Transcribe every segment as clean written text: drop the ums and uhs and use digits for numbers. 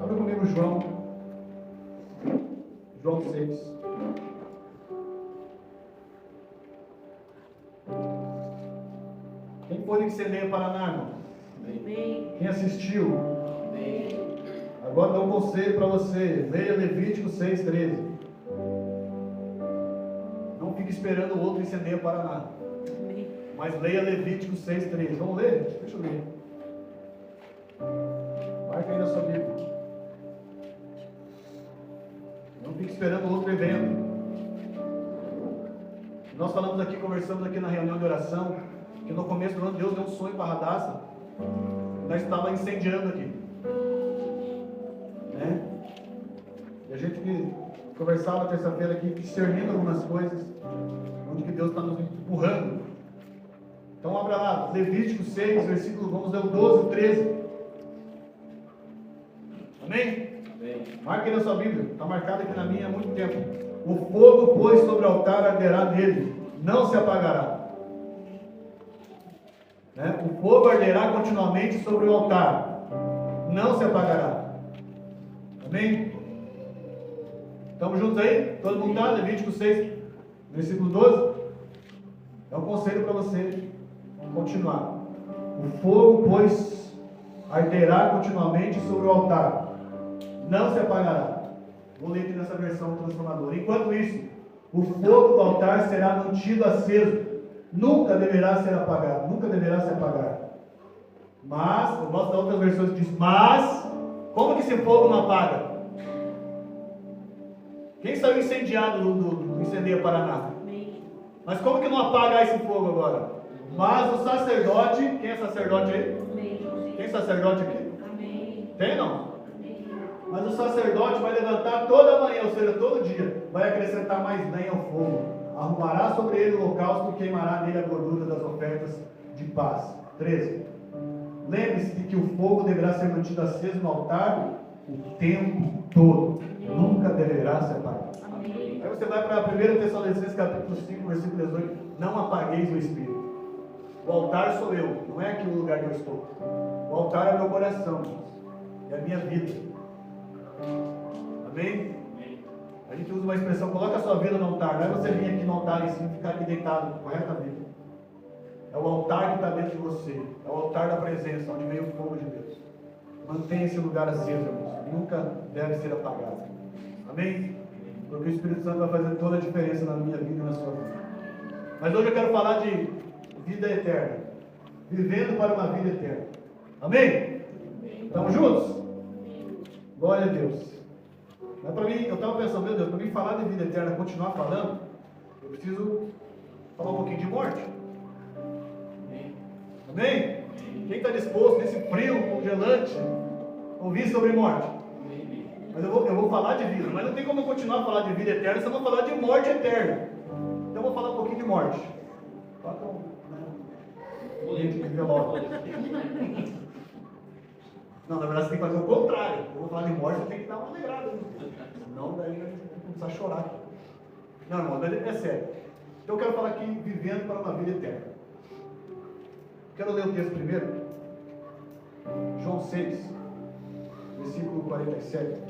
Abre comigo João 6. Quem foi que você leia Paraná, irmão? Amém. Quem assistiu? Amém. Agora dou um conselho para você. Leia Levítico 6:13. Não fique esperando o outro incendeia Paraná. Amém. Mas leia Levítico 6:13. Vamos ler? Deixa eu ler. Marca aí na sua Bíblia. Não fique esperando o outro evento. Nós falamos aqui, conversamos aqui na reunião de oração, que no começo do ano Deus deu um sonho para Radassa. Nós estávamos incendiando aqui. Né? E a gente conversava terça-feira aqui, discernindo algumas coisas, onde que Deus está nos empurrando. Então abra lá, Levítico 6, versículo, vamos ler o 12, o 13. Amém? Amém. Marque aí na sua Bíblia, está marcado aqui na minha há muito tempo. O fogo, pois, sobre o altar arderá nele, não se apagará. Né? O fogo arderá continuamente sobre o altar, não se apagará. Amém? Estamos juntos aí? Todo mundo está? Levítico 6, versículo 12. É um conselho para você continuar. O fogo, pois, arderá continuamente sobre o altar, não se apagará. Vou ler aqui nessa versão transformadora. Enquanto isso, o fogo do altar será mantido aceso, nunca deverá ser apagado, nunca deverá se apagar. Mas, eu gosto das outras versões que diz, mas, como que esse fogo não apaga? Quem saiu incendiado do Incendeia Paraná? Amém. Mas como que não apaga esse fogo agora? Mas o sacerdote, quem é sacerdote aí? Amém. Tem sacerdote aqui? Amém. Tem não? Amém. Mas o sacerdote vai levantar toda manhã, ou seja, todo dia, vai acrescentar mais lenha ao fogo, arrumará sobre ele o holocausto e queimará nele a gordura das ofertas de paz. 13. Lembre-se de que o fogo deverá ser mantido aceso no altar o tempo todo, nunca deverá se apagar. Amém. Aí você vai para 1 Tessalonicenses capítulo 5, versículo 18, não apagueis o Espírito. O altar sou eu, não é aqui o lugar que eu estou. O altar é meu coração, é a minha vida. Amém? A gente usa uma expressão, coloca a sua vida no altar. Não é você vir aqui no altar e sim ficar aqui deitado corretamente. É o altar que está dentro de você. É o altar da presença, onde veio o fogo de Deus. Mantenha esse lugar aceso, irmãos. Nunca deve ser apagado. Amém? Porque o Espírito Santo vai fazer toda a diferença na minha vida e na sua vida. Mas hoje eu quero falar de vida eterna. Vivendo para uma vida eterna. Amém? Estamos juntos? Glória a Deus. Mas para mim, eu estava pensando, meu Deus, para mim falar de vida eterna, continuar falando, eu preciso falar um pouquinho de morte. Amém? Quem está disposto nesse frio congelante ouvir sobre morte? Mas eu vou falar de vida, mas não tem como eu continuar a falar de vida eterna se eu não falar de morte eterna. Então eu vou falar um pouquinho de morte. Toca um envelope. Não, na verdade você tem que fazer o contrário. Eu vou falar de morte, você tem que dar uma alegrada. Senão daí vai começar a chorar. Não, irmão, é sério. Então eu quero falar aqui, vivendo para uma vida eterna. Quero ler o texto primeiro. João 6, versículo 47.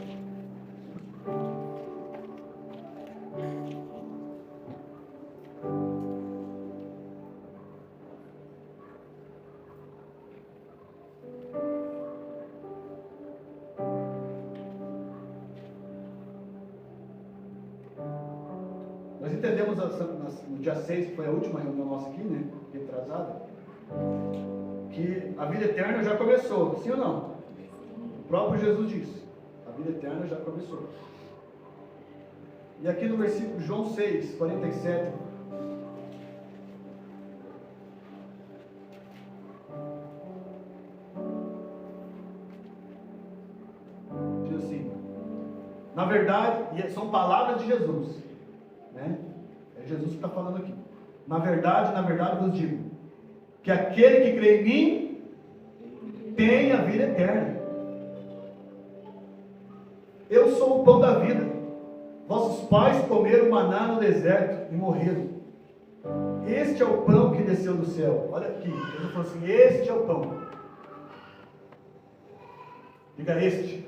Nós entendemos no dia 6, que foi a última reunião nossa aqui, né? Retrasada, que a vida eterna já começou, sim ou não? O próprio Jesus disse, a vida eterna já começou. E aqui no versículo João 6, 47, diz assim, na verdade, e são palavras de Jesus, né? É Jesus que está falando aqui. Na verdade vos digo, que aquele que crê em mim tem a vida eterna. Eu sou o pão da vida. Vossos pais comeram maná no deserto e morreram. Este é o pão que desceu do céu. Olha aqui, Jesus falou assim, este é o pão. Diga este.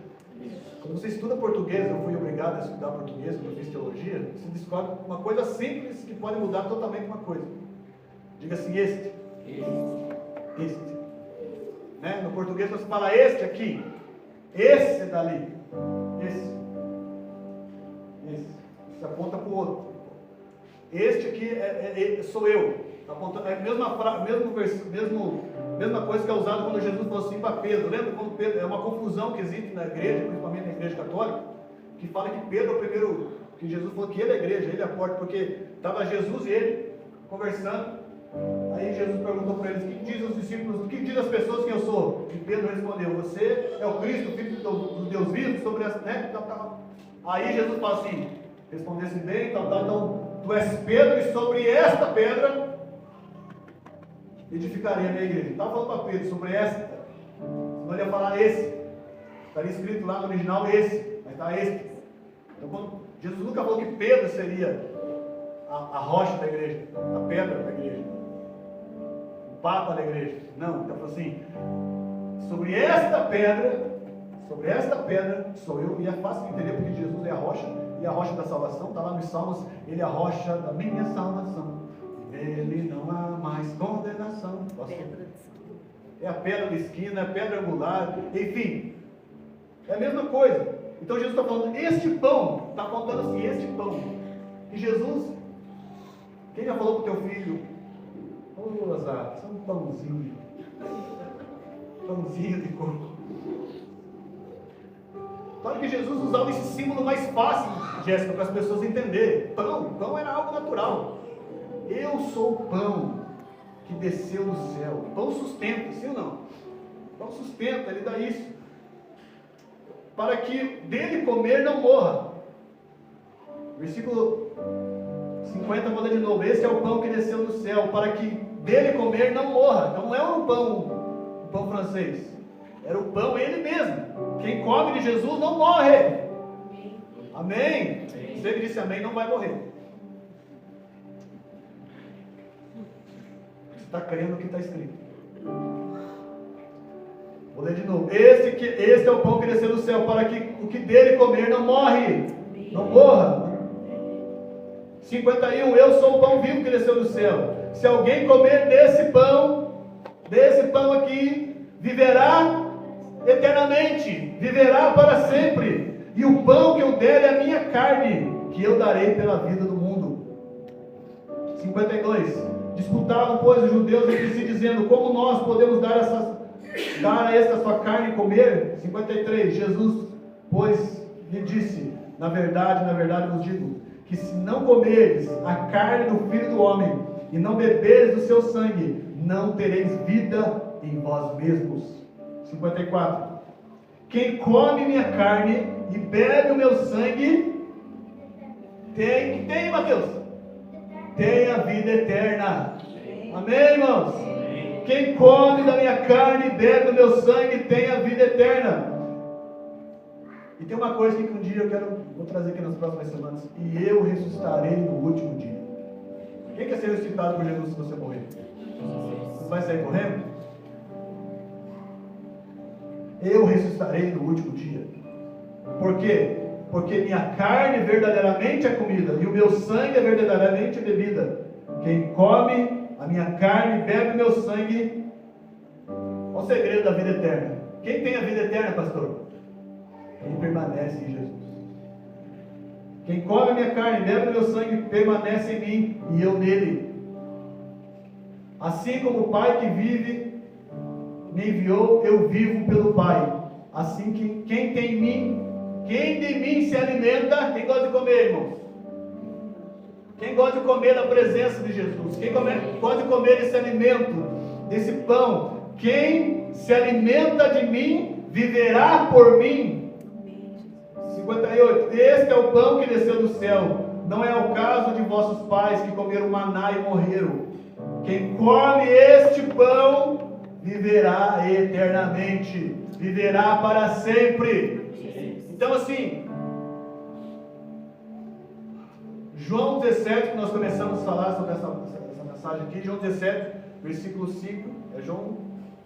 Quando você estuda português, eu fui obrigado a estudar português quando eu fiz teologia, você descobre uma coisa simples que pode mudar totalmente uma coisa. Diga assim, este. Este. Né? No português você fala este aqui. Esse dali. Esse. Você aponta para o outro. Este aqui sou eu. Apontando, é a mesma coisa que é usada quando Jesus falou assim para Pedro. Lembra quando Pedro, é uma confusão que existe na igreja, principalmente na igreja católica, que fala que Pedro é o primeiro, que Jesus falou que ele é a igreja, ele é a porta, porque estava Jesus e ele conversando. Aí Jesus perguntou para eles: o que diz os discípulos, o que diz as pessoas que eu sou? E Pedro respondeu: você é o Cristo, o Filho do Deus vivo, sobre essa, né? Aí Jesus fala assim: respondesse bem, então tu és Pedro, e sobre esta pedra edificaria a minha igreja. Estava falando para Pedro sobre esta, senão ele ia falar esse, estaria escrito lá no original esse, mas está este. Então Jesus nunca falou que Pedro seria a rocha da igreja, a pedra da igreja, o papa da igreja. Não, então falou assim: sobre esta pedra sou eu. E é fácil de entender, porque Jesus é a rocha, e a rocha da salvação, está lá nos Salmos, ele é a rocha da minha salvação, ele não há mais condenação. É a pedra da esquina, é a pedra angular, enfim, é a mesma coisa. Então Jesus está falando, este pão, está contando assim, este pão. E Jesus, quem já falou para o teu filho: ô Lazaro, isso é um pãozinho de coco. Claro que Jesus usava esse símbolo mais fácil, Jéssica, para as pessoas entenderem. Pão era algo natural. Eu sou o pão que desceu do céu. Pão sustenta, sim ou não? Pão sustenta, ele dá isso. Para que dele comer não morra. Versículo 50, vou ler de novo. Esse é o pão que desceu do céu, para que dele comer não morra. Então não é um pão francês. Era o pão ele mesmo. Quem come de Jesus não morre. Amém? Você que disse amém não vai morrer. Você está crendo no que está escrito. Vou ler de novo. Este é o pão que desceu do céu, para que o que dele comer não morre. Não morra. 51. Eu sou o pão vivo que desceu do céu. Se alguém comer desse pão aqui, viverá eternamente, viverá para sempre. E o pão que eu der é a minha carne, que eu darei pela vida do mundo. 52. Disputavam, pois, os judeus entre si, dizendo: como nós podemos dar a esta sua carne e comer? 53. Jesus, pois, lhe disse: na verdade vos digo, que se não comerdes a carne do Filho do Homem, e não beberes do seu sangue, não tereis vida em vós mesmos. 54. Quem come minha carne e bebe o meu sangue, tem, Mateus? Tem a vida eterna. Amém, irmãos? Quem come da minha carne e bebe do meu sangue, tem a vida eterna. E tem uma coisa que um dia vou trazer aqui nas próximas semanas: e eu ressuscitarei no último dia. Quem quer ser ressuscitado por Jesus se você morrer? Você vai sair correndo? Eu ressuscitarei no último dia. Por quê? Porque minha carne verdadeiramente é comida, e o meu sangue é verdadeiramente bebida. Quem come a minha carne e bebe o meu sangue. Qual o segredo da vida eterna? Quem tem a vida eterna, pastor? Quem permanece em Jesus. Quem come a minha carne e bebe o meu sangue permanece em mim, e eu nele. Assim como o Pai que vive me enviou, eu vivo pelo Pai. Assim que quem de mim se alimenta. Quem gosta de comer, irmãos? Quem gosta de comer da presença de Jesus? Quem gosta de comer esse alimento, desse pão? Quem se alimenta de mim, viverá por mim. 58. Este é o pão que desceu do céu. Não é o caso de vossos pais, que comeram maná e morreram. Quem come este pão viverá eternamente, viverá para sempre. Então assim, João 17, que nós começamos a falar sobre essa mensagem aqui, João 17, versículo 5, é João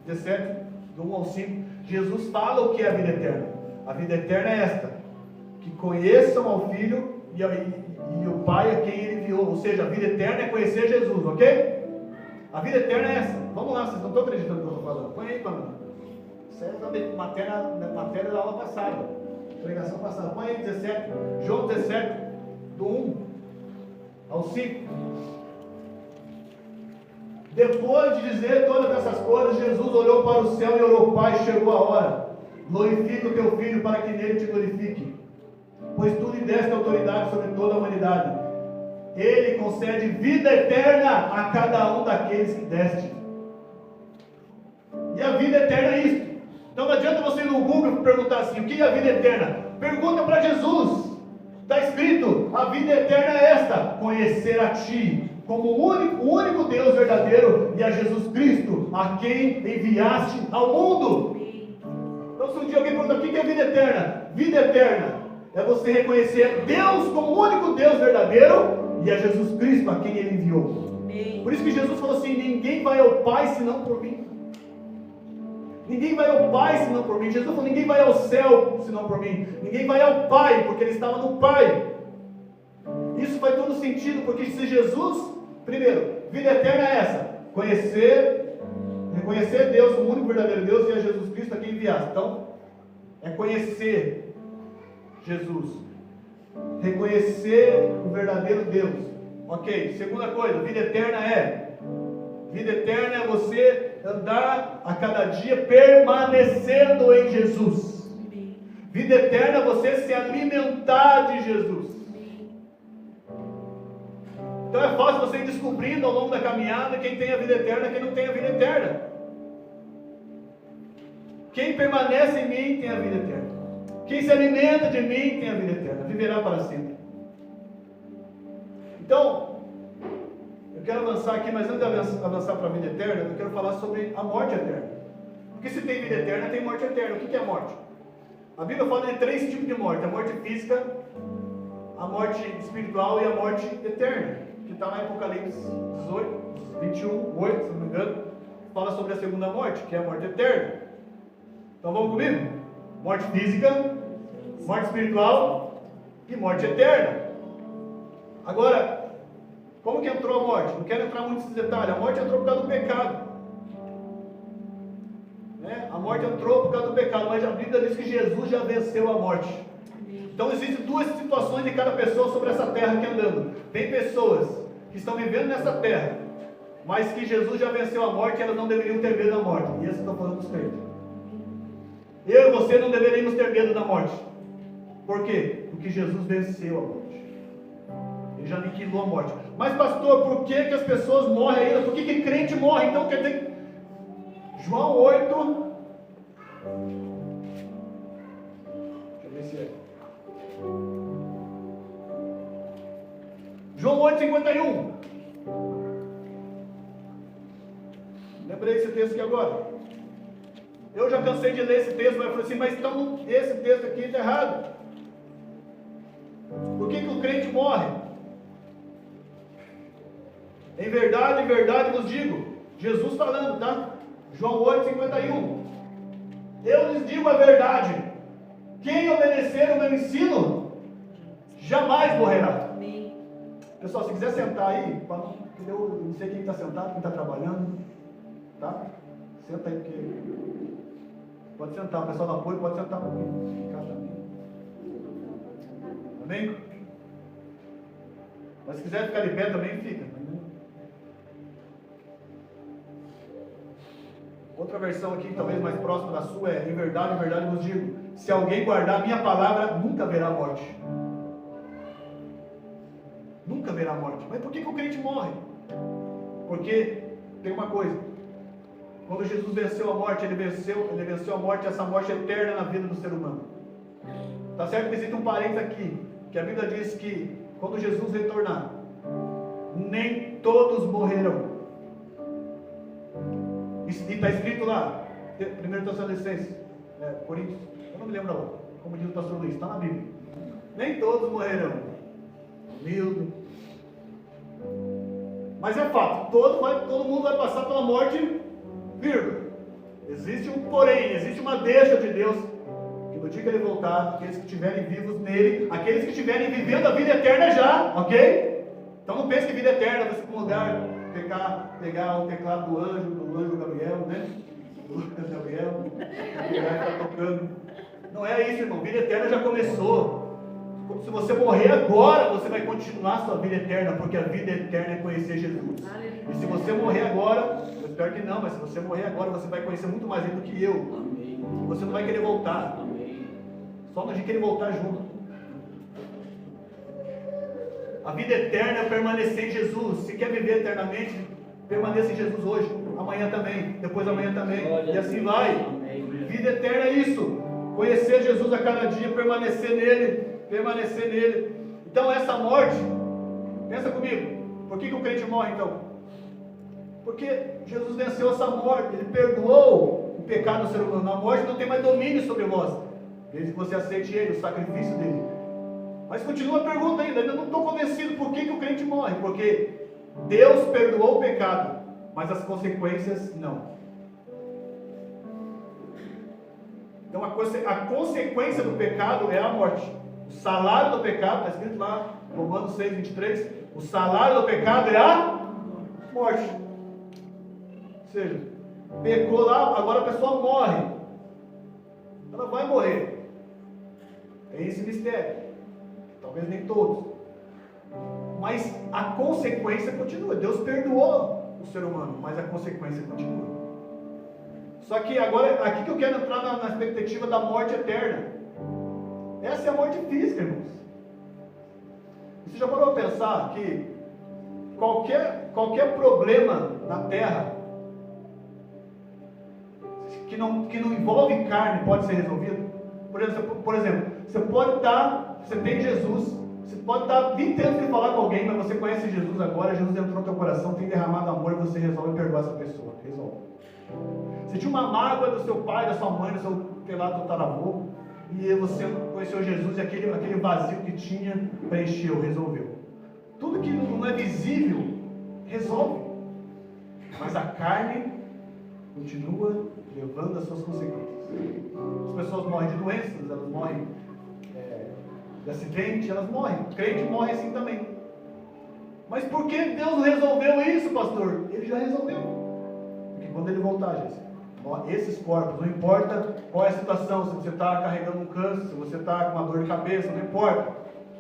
17, do 1 ao 5. Jesus fala o que é a vida eterna. A vida eterna é esta: que conheçam ao Filho e o Pai a quem Ele enviou. Ou seja, a vida eterna é conhecer Jesus, ok? A vida eterna é essa. Vamos lá, vocês não estão acreditando no que eu estou falando. Põe aí, Pamela. Isso é matéria da aula passada, pregação passada. Põe aí 17, João 17, do 1 ao 5. Depois de dizer todas essas coisas, Jesus olhou para o céu e orou: Pai, chegou a hora. Glorifica o teu Filho para que nele te glorifique, pois tu lhe deste autoridade sobre toda a humanidade. Ele concede vida eterna a cada um daqueles que deste. E a vida eterna é isto. Então não adianta você ir no Google perguntar assim: o que é a vida eterna? Pergunta para Jesus. Está escrito: a vida eterna é esta: conhecer a Ti como o único Deus verdadeiro e a Jesus Cristo, a quem enviaste ao mundo. Então se um dia alguém pergunta o que é vida eterna? Vida eterna é você reconhecer Deus como o único Deus verdadeiro e a Jesus Cristo, a quem Ele enviou. Por isso que Jesus falou assim: ninguém vai ao Pai senão por mim. Ninguém vai ao Pai senão por mim. Jesus falou: ninguém vai ao céu senão por mim. Ninguém vai ao Pai, porque Ele estava no Pai. Isso faz todo sentido, porque se Jesus, primeiro, vida eterna é essa: reconhecer Deus como o único verdadeiro Deus e a Jesus Cristo a quem enviaste. Então, é conhecer Jesus, reconhecer o verdadeiro Deus. Ok, segunda coisa, vida eterna é você andar a cada dia permanecendo em Jesus. Vida eterna é você se alimentar de Jesus. Então é fácil você ir descobrindo ao longo da caminhada quem tem a vida eterna e quem não tem a vida eterna. Quem permanece em mim tem a vida eterna. Quem se alimenta de mim tem a vida eterna, viverá para sempre. Então, eu quero avançar aqui, mas antes de avançar para a vida eterna, eu quero falar sobre a morte eterna. Porque se tem vida eterna, tem morte eterna. O que é a morte? A Bíblia fala de 3 tipos de morte: a morte física, a morte espiritual e a morte eterna, que está lá em Apocalipse 18, 21, 8, se não me engano, fala sobre a segunda morte, que é a morte eterna. Então vamos comigo? Morte física, morte espiritual e morte eterna. Agora, como que entrou a morte? Não quero entrar muito nesses detalhes. A morte entrou por causa do pecado. A morte entrou por causa do pecado, mas a Bíblia diz que Jesus já venceu a morte. Então existem 2 situações de cada pessoa sobre essa terra que andando. Tem pessoas que estão vivendo nessa terra, mas que Jesus já venceu a morte e elas não deveriam ter medo da morte. E esses estão falando dos crentes. Eu e você não deveríamos ter medo da morte. Por quê? Porque Jesus venceu a morte. Ele já aniquilou a morte. Mas pastor, por que as pessoas morrem ainda? Por que crente morre? Então quer dizer, João 8, deixa eu ver se é João 8:51. Lembrei desse texto aqui agora. Eu já cansei de ler esse texto, mas eu falei assim: mas então esse texto aqui está errado. Por que o crente morre? Em verdade vos digo, Jesus falando, tá? João 8:51. Eu lhes digo a verdade: quem obedecer o meu ensino jamais morrerá. Pessoal, se quiser sentar aí, eu não sei quem está sentado, quem está trabalhando, tá? Senta aí, porque pode sentar, o pessoal do apoio pode sentar comigo. Amém? Mas se quiser ficar de pé também, fica. Outra versão aqui, talvez mais próxima da sua, é: em verdade vos digo, se alguém guardar a minha palavra, nunca verá morte. Nunca verá morte. Mas por que o crente morre? Porque tem uma coisa: quando Jesus venceu a morte, ele venceu a morte, essa morte eterna na vida do ser humano. Tá certo que existe um parênteses aqui, que a Bíblia diz que quando Jesus retornar, nem todos morrerão. E está escrito lá, 1 Tessalonicenses, Coríntios, eu não me lembro agora, como diz o pastor Luiz, está na Bíblia. Nem todos morrerão. Humilde. Mas é fato, todo mundo vai passar pela morte, vírgula. Existe um porém, existe uma deixa de Deus, que no dia que Ele voltar, aqueles que estiverem vivos nele, aqueles que estiverem vivendo a vida eterna já, ok? Então não pense que vida eterna vai ser um lugar, pegar o teclado do anjo Gabriel, né? Do Gabriel, e vai ficar tocando. Não é isso, irmão. Vida eterna já começou. Se você morrer agora, você vai continuar a sua vida eterna, porque a vida eterna é conhecer Jesus. E se você morrer agora, eu espero que não, mas se você morrer agora, você vai conhecer muito mais Ele do que eu. Amém. Você não vai querer voltar. Amém. Só no dia que Ele voltar junto. A vida eterna é permanecer em Jesus. Se quer viver eternamente, permaneça em Jesus hoje, amanhã também, depois amanhã também, e assim vai. Amém. Vida eterna é isso. Conhecer Jesus a cada dia, permanecer nele. Então essa morte, pensa comigo, por que o crente morre então? Porque Jesus venceu essa morte, Ele perdoou o pecado do ser humano. A morte não tem mais domínio sobre vós, desde que você aceite Ele, o sacrifício dele. Mas continua a pergunta ainda não estou convencido por que o crente morre. Porque Deus perdoou o pecado, mas as consequências não. Então a consequência do pecado é a morte. O salário do pecado, está escrito lá, Romanos 6, 23, o salário do pecado é a morte. Ou seja, pecou lá, agora a pessoa morre. Ela vai morrer. É esse mistério. Talvez nem todos. Mas a consequência continua. Deus perdoou o ser humano, mas a consequência continua. Só que agora, aqui que eu quero entrar na perspectiva da morte eterna. Essa é a morte física, irmãos. Você já parou para pensar que qualquer problema na Terra que não envolve carne pode ser resolvido? Por exemplo, você tem Jesus, você pode estar 20 anos sem falar com alguém, mas você conhece Jesus agora, Jesus entrou no teu coração, tem derramado amor e você resolve perdoar essa pessoa. Resolve. Você tinha uma mágoa do seu pai, da sua mãe, do seu tataravô, e você conheceu Jesus e aquele vazio que tinha preencheu, resolveu. Tudo que não é visível resolve, mas a carne continua levando as suas consequências. As pessoas morrem de doenças, elas morrem de acidente, elas morrem. O crente morre assim também. Mas por que Deus resolveu isso, pastor? Ele já resolveu. Porque quando Ele voltar, gente, esses corpos, não importa qual é a situação, se você está carregando um câncer, se você está com uma dor de cabeça, não importa,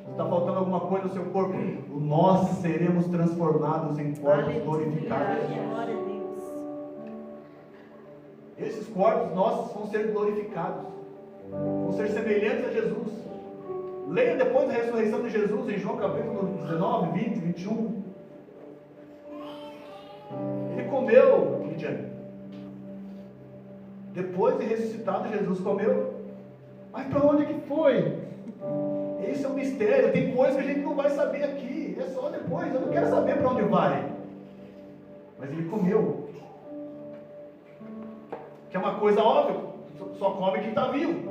se está faltando alguma coisa no seu corpo, nós seremos transformados em corpos glorificados. Glória a Deus. Esses corpos nossos vão ser glorificados, vão ser semelhantes a Jesus. Leia depois da ressurreição de Jesus em João capítulo 19, 20, 21. Ele comeu, Lidiane. Depois de ressuscitado, Jesus comeu. Mas para onde que foi? Esse é um mistério. Tem coisas que a gente não vai saber aqui. É só depois. Eu não quero saber para onde vai. Mas Ele comeu. Que é uma coisa óbvia. Só come quem está vivo.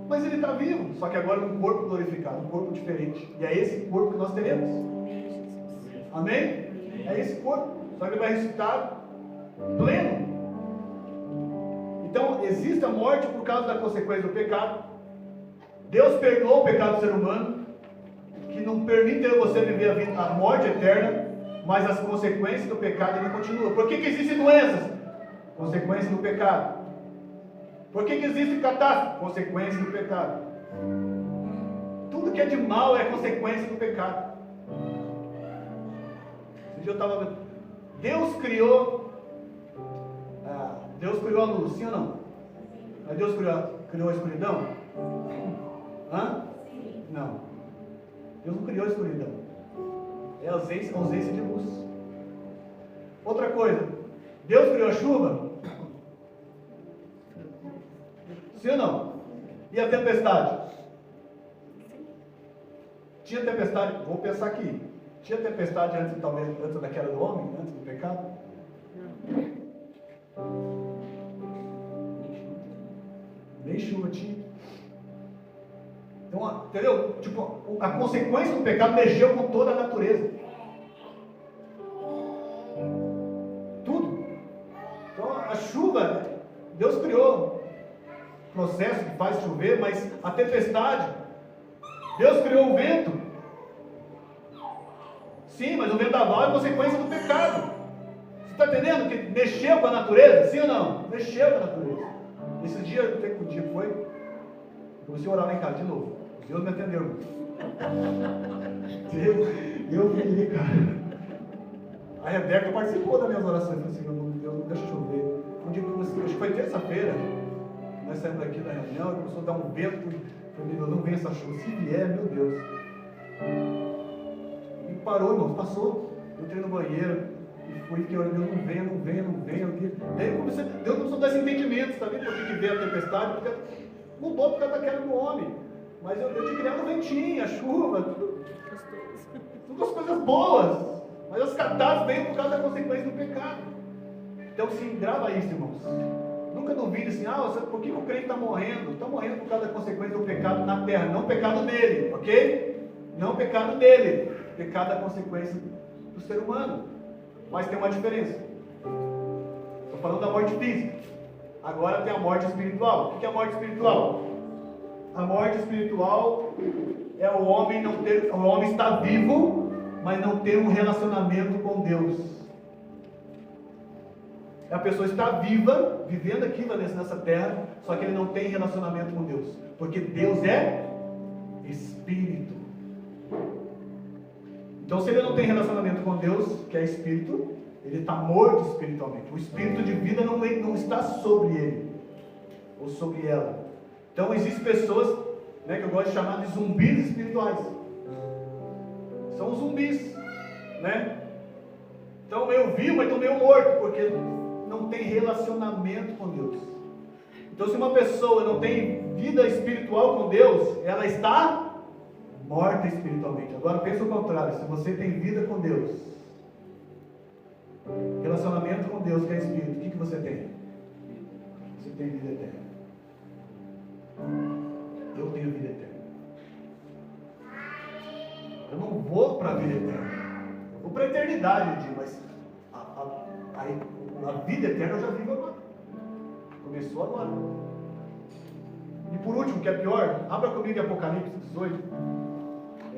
Mas Ele está vivo. Só que agora com um corpo glorificado. Um corpo diferente. E é esse corpo que nós teremos. Amém? É esse corpo. Só que Ele vai ressuscitar pleno. Então, existe a morte por causa da consequência do pecado. Deus perdoou o pecado do ser humano, que não permite você viver a morte eterna, mas as consequências do pecado ele continua. Por que existem doenças? Consequência do pecado. Por que existe catástrofe? Consequência do pecado. Tudo que é de mal é consequência do pecado. Esse dia eu estava vendo. Deus criou a luz, sim ou não? Mas Deus criou a escuridão? Hã? Não. Deus não criou a escuridão. É a ausência de luz. Outra coisa. Deus criou a chuva? Sim ou não? E a tempestade? Tinha tempestade? Vou pensar aqui. Tinha tempestade antes da queda do homem? Antes do pecado? Nem chuva tinha. Então, entendeu? Tipo, a consequência do pecado mexeu com toda a natureza. Tudo. Então, a chuva processo que faz chover, mas a tempestade. Deus criou o vento. Sim, mas o vendaval é consequência do pecado. Você está entendendo que mexeu com a natureza? Sim ou não? Mexeu com a natureza. Esse dia, não sei que dia foi, comecei a orar lá em casa de novo. Deus me atendeu. Eu vi, cara. A Rebeca participou das minhas orações. Eu falei assim, Deus, não deixa chover. Um dia que você, acho que foi terça-feira, nós saímos daqui da reunião, começou a dar um vento. Eu falei, Deus, não vem essa chuva. Se vier, meu Deus. E parou, irmão, passou. Eu entrei no banheiro e fui, fiquei orando, Deus, não venha, não venha, não venha. Daí Deus começou a dar esse entendimento, sabe por que veio a tempestade? Porque mudou por causa da queda do homem. Mas eu te criava o ventinho, a chuva, tudo as coisas boas. Mas as catástrofes vêm por causa da consequência do pecado. Então, sim, grava isso, irmãos. Nunca duvide assim, por que o crente está morrendo? Está morrendo por causa da consequência do pecado na terra, não o pecado dele, ok? Não o pecado dele, pecado da consequência do ser humano. Mas tem uma diferença. Estou falando da morte física. Agora tem a morte espiritual. O que é a morte espiritual? A morte espiritual é o homem estar vivo, mas não ter um relacionamento com Deus. A pessoa está viva, vivendo aqui nessa terra, só que ele não tem relacionamento com Deus, porque Deus é Espírito. Então, se ele não tem relacionamento com Deus, que é Espírito, ele está morto espiritualmente. O Espírito de vida não está sobre ele, ou sobre ela. Então, existem pessoas, que eu gosto de chamar de zumbis espirituais. São zumbis, Então, meio vivo, mas estão meio morto, porque não tem relacionamento com Deus. Então, se uma pessoa não tem vida espiritual com Deus, ela está morta espiritualmente. Agora, pensa o contrário. Se você tem vida com Deus, relacionamento com Deus, que é Espírito, o que você tem? Você tem vida eterna. Eu tenho vida eterna. Eu não vou para a vida eterna. Eu vou para a eternidade, mas a vida eterna eu já vivo agora. Começou agora. E por último, que é pior, abra comigo em Apocalipse 18,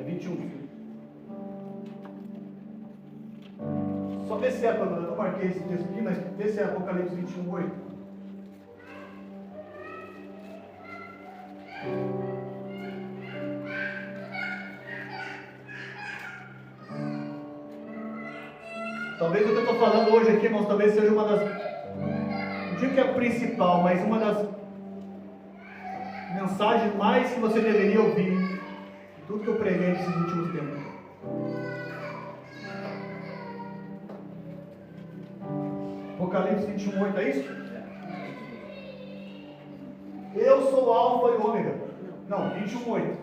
21. Só vê se é, eu não marquei esse texto aqui, mas vê se é Apocalipse 21, 8. Talvez o que eu estou falando hoje aqui, irmãos, talvez seja uma das, não digo que é a principal, mas uma das mensagens mais que você deveria ouvir de tudo que eu preguei nesses últimos tempos. Apocalipse 21, 8, é isso? Eu sou o Alfa e o Ômega. Não, 21, 8.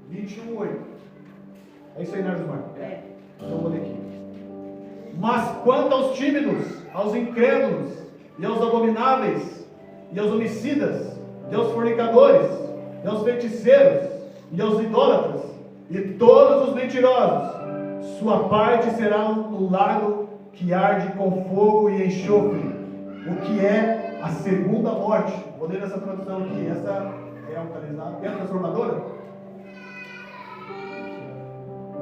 21, 8. É isso aí, né, Josmar? Então vou ler aqui. Mas quanto aos tímidos, aos incrédulos, e aos abomináveis, e aos homicidas, e aos fornicadores, e aos feiticeiros, e aos idólatras, e todos os mentirosos, sua parte será no lago que arde com fogo e enxofre, o que é a segunda morte. Vou ler essa tradução aqui, essa é a transformadora.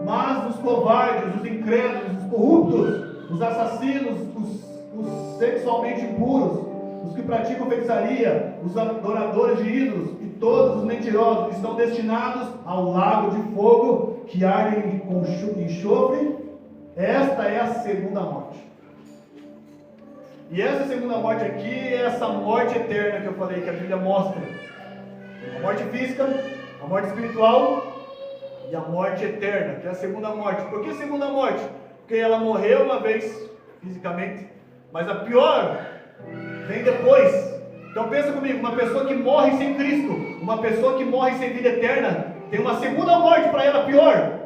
Mas os covardes, os incrédulos, os corruptos, os assassinos, os sexualmente impuros, os que praticam feitiçaria, os adoradores de ídolos e todos os mentirosos estão destinados ao lago de fogo que arde com enxofre. Esta é a segunda morte. E essa segunda morte aqui é essa morte eterna que eu falei, que a Bíblia mostra. A morte física, a morte espiritual e a morte eterna, que é a segunda morte. Por que a segunda morte? Porque ela morreu uma vez, fisicamente, mas a pior vem depois. Então pensa comigo, uma pessoa que morre sem Cristo, uma pessoa que morre sem vida eterna, tem uma segunda morte para ela pior,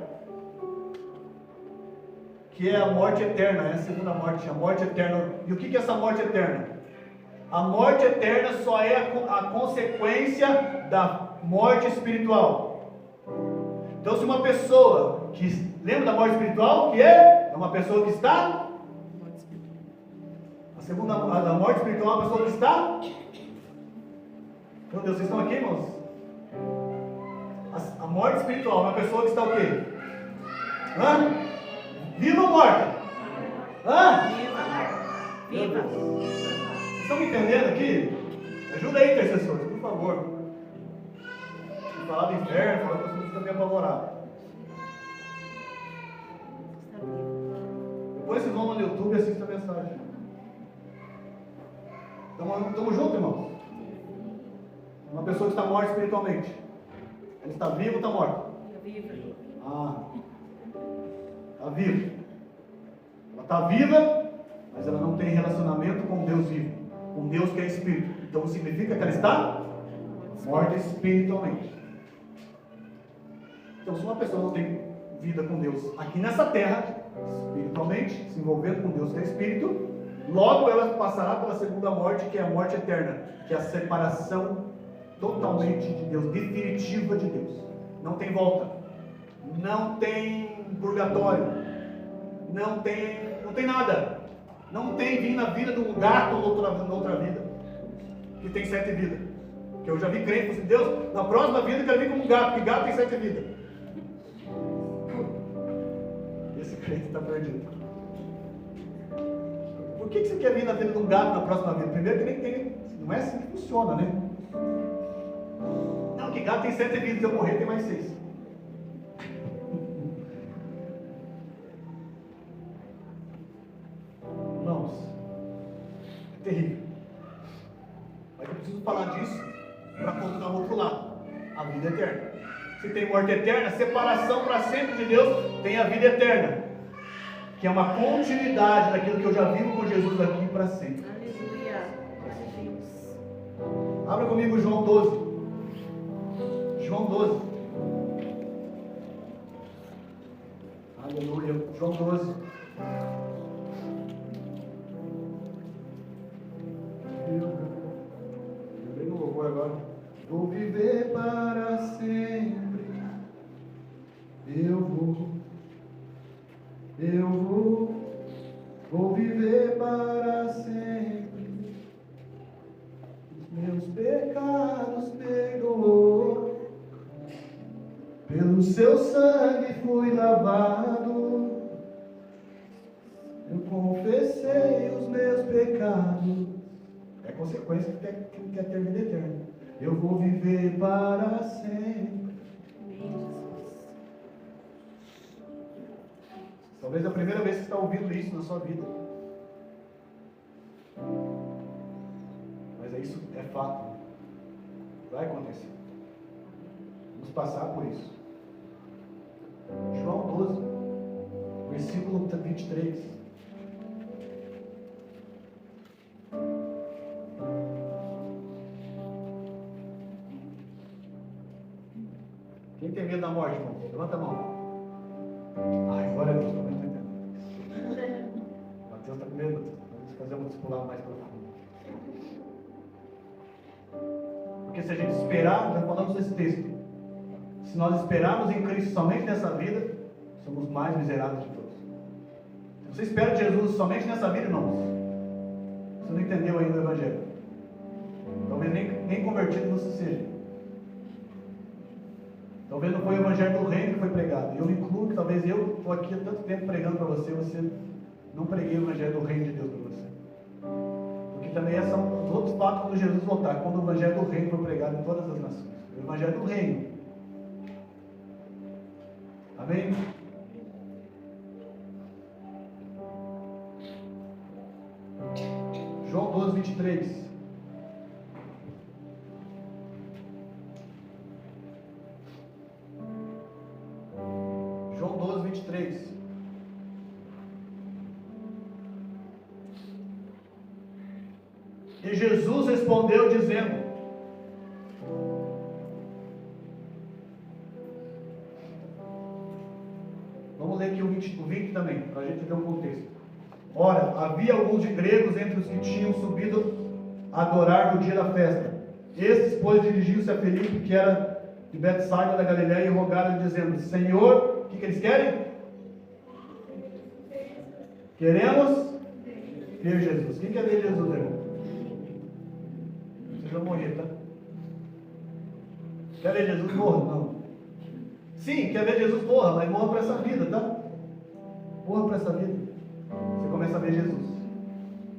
que é a morte eterna, é a segunda morte, a morte eterna. E o que é essa morte eterna? A morte eterna só é a consequência da morte espiritual. Então, se uma pessoa que lembra da morte espiritual, que é uma pessoa que está, a morte espiritual é uma pessoa que está Meu Deus, vocês estão aqui, irmãos? A morte espiritual é uma pessoa que está o quê? Hã? Viva ou morta? Hã? Viva. Vocês estão me entendendo aqui? Ajuda aí, intercessores, por favor. Se falar do inferno, falar que as pessoas também apavoradas. Depois vocês vão no YouTube e assistam a mensagem. Estamos juntos, irmãos? Uma pessoa que está morta espiritualmente. Ela está viva ou está morta? Viva. Está viva. Ela está viva, mas ela não tem relacionamento com Deus vivo. Com Deus que é Espírito. Então significa que ela está morta espiritualmente. Então se uma pessoa não tem vida com Deus aqui nessa terra, espiritualmente, se envolvendo com Deus que é Espírito, logo ela passará pela segunda morte, que é a morte eterna, que é a separação totalmente de Deus, definitiva de Deus. Não tem volta, não tem purgatório, não tem nada, não tem vir na vida de um gato ou outra vida, que tem 7 vidas. Que eu já vi crente assim, Deus, na próxima vida eu quero vir como um gato, porque gato tem 7 vidas. Esse crente está perdido. Por que você quer vir na vida de um gato na próxima vida? Primeiro que nem tem, não é assim que funciona, né? Não, que gato tem 7 vidas, se eu morrer tem mais 6. Irmãos, é terrível. Mas eu preciso falar disso para colocar o outro lado, a vida eterna. Se tem morte eterna, separação para sempre de Deus, tem a vida eterna, que é uma continuidade daquilo que eu já vivo com Jesus aqui para sempre. Aleluia. Abra comigo João 12. João 12. Aleluia. João 12. Lembrei no louvor agora. Vou viver para sempre. Vou viver para sempre. Os meus pecados perdoou. Pelo seu sangue fui lavado. Eu confessei os meus pecados. É consequência que quer ter vida eterna. Eu vou viver para sempre. Talvez é a primeira vez que você está ouvindo isso na sua vida. Mas isso é fato. Vai acontecer. Vamos passar por isso. João 12, versículo 23. Quem tem medo da morte, irmão? Levanta a mão. Ai, glória a Deus, também estou entendendo. Mateus está com medo, Mateus. Vamos fazer um discipulado mais profundo. Porque se a gente esperar, já falamos desse texto, se nós esperarmos em Cristo somente nessa vida, somos mais miseráveis de todos. Se você espera de Jesus somente nessa vida, irmãos, você não entendeu ainda o Evangelho. Talvez nem convertido você seja. Talvez não foi o Evangelho do Reino que foi pregado. Eu me incluo que talvez eu estou aqui há tanto tempo pregando para você, você não preguei o Evangelho do Reino de Deus para você. Porque também são os outros fatos quando Jesus voltar, quando o Evangelho do Reino for pregado em todas as nações. O Evangelho do Reino. Amém? João 12, 23. João 12, 23. E Jesus respondeu dizendo: vamos ler aqui o 20 também, para a gente ver o contexto. Ora, havia alguns gregos entre os que tinham subido a adorar no dia da festa. Estes, pois, dirigiram-se a Felipe, que era de Betsaida da Galileia, e rogaram-lhe, dizendo: Senhor, o que eles querem? Queremos ver Jesus. Quem quer ver Jesus, irmão? Vocês vão morrer, tá? Quer ver Jesus? Morra? Não. Sim, quer ver Jesus? Morra, mas morra para essa vida, tá? Morra para essa vida. Você começa a ver Jesus.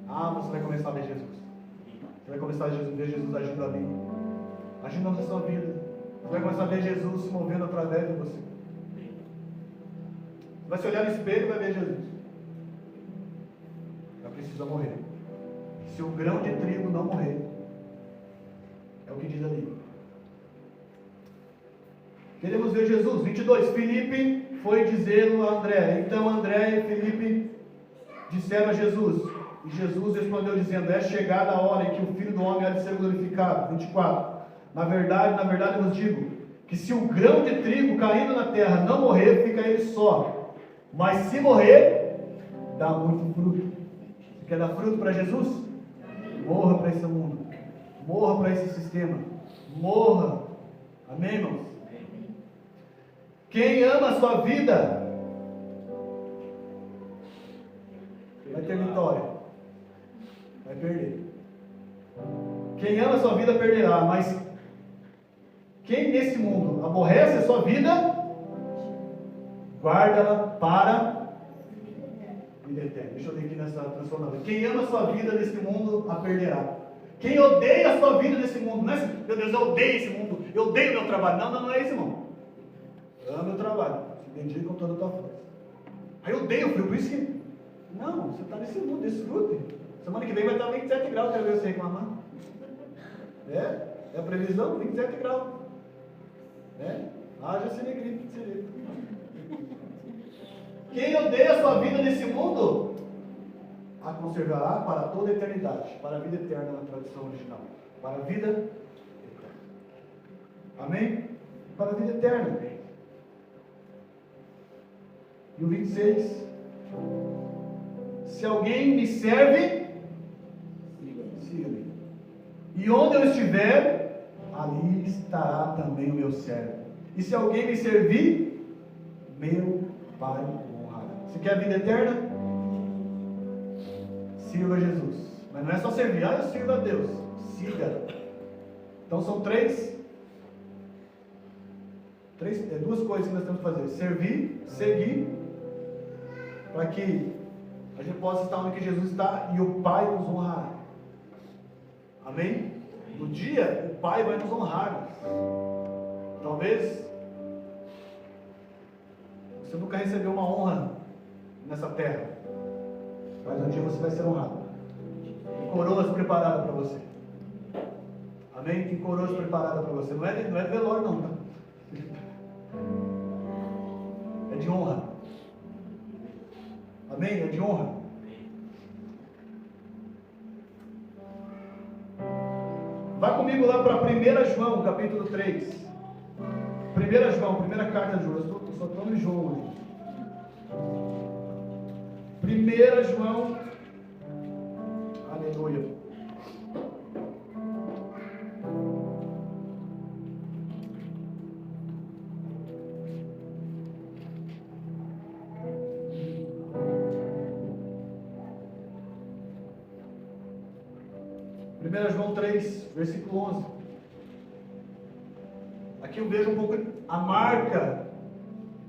Você vai começar a ver Jesus. Você vai começar a ver Jesus agindo ali, agindo na sua vida. Você vai começar a ver Jesus se movendo através de você. Você vai se olhar no espelho e vai ver Jesus. Ela precisa morrer. Se o grão de trigo não morrer, é o que diz ali. Queremos ver Jesus. 22. Filipe foi dizê-lo a André. Então André e Filipe disseram a Jesus. E Jesus respondeu dizendo: é chegada a hora em que o Filho do Homem há de ser glorificado. 24. Na verdade eu vos digo, que se o grão de trigo caindo na terra não morrer, fica ele só. Mas se morrer, dá muito fruto. Você quer dar fruto para Jesus? Morra para esse mundo. Morra para esse sistema. Morra. Amém, irmãos? Quem ama a sua vida vai ter vitória. Vai perder. Quem ama a sua vida perderá. Mas quem nesse mundo aborrece a sua vida, guarda-la para a vida eterna. Deixa eu ler aqui nessa transformação. Quem ama a sua vida nesse mundo, a perderá. Quem odeia a sua vida nesse mundo, não é assim, meu Deus, eu odeio esse mundo, eu odeio o meu trabalho. Não é isso, irmão. Ama o meu trabalho, se dedica com toda a tua força. Aí eu odeio o frio, por isso que... Não, você está nesse mundo, desfrute. Semana que vem vai estar 27 graus, quero ver você reclamar. É a previsão, 27 graus. Haja cinegripe, Quem odeia a sua vida nesse mundo, a conservará para toda a eternidade, para a vida eterna na tradução original. Para a vida eterna. Amém? Para a vida eterna. E o 26. Se alguém me serve, siga-me. E onde eu estiver, ali estará também o meu servo. E se alguém me servir, meu Pai o honrará. Você quer a vida eterna? Sirva Jesus. Mas não é só servir, eu sirvo a Deus. Siga. Então são duas coisas que nós temos que fazer: servir, seguir, para que a gente possa estar onde que Jesus está e o Pai nos honrará. Amém? No dia, o Pai vai nos honrar. Talvez você nunca recebeu uma honra nessa terra, mas um dia você vai ser honrado. Tem coroas preparadas para você. Amém? Tem coroas preparadas para você. Não é de velório não, tá? É de honra. Amém? É de honra. Vá comigo lá para 1 João, capítulo 3. 1 João, primeira carta de João. Eu só estou no João hoje. 1 João. Aleluia. João 3, versículo 11. Aqui eu vejo um pouco a marca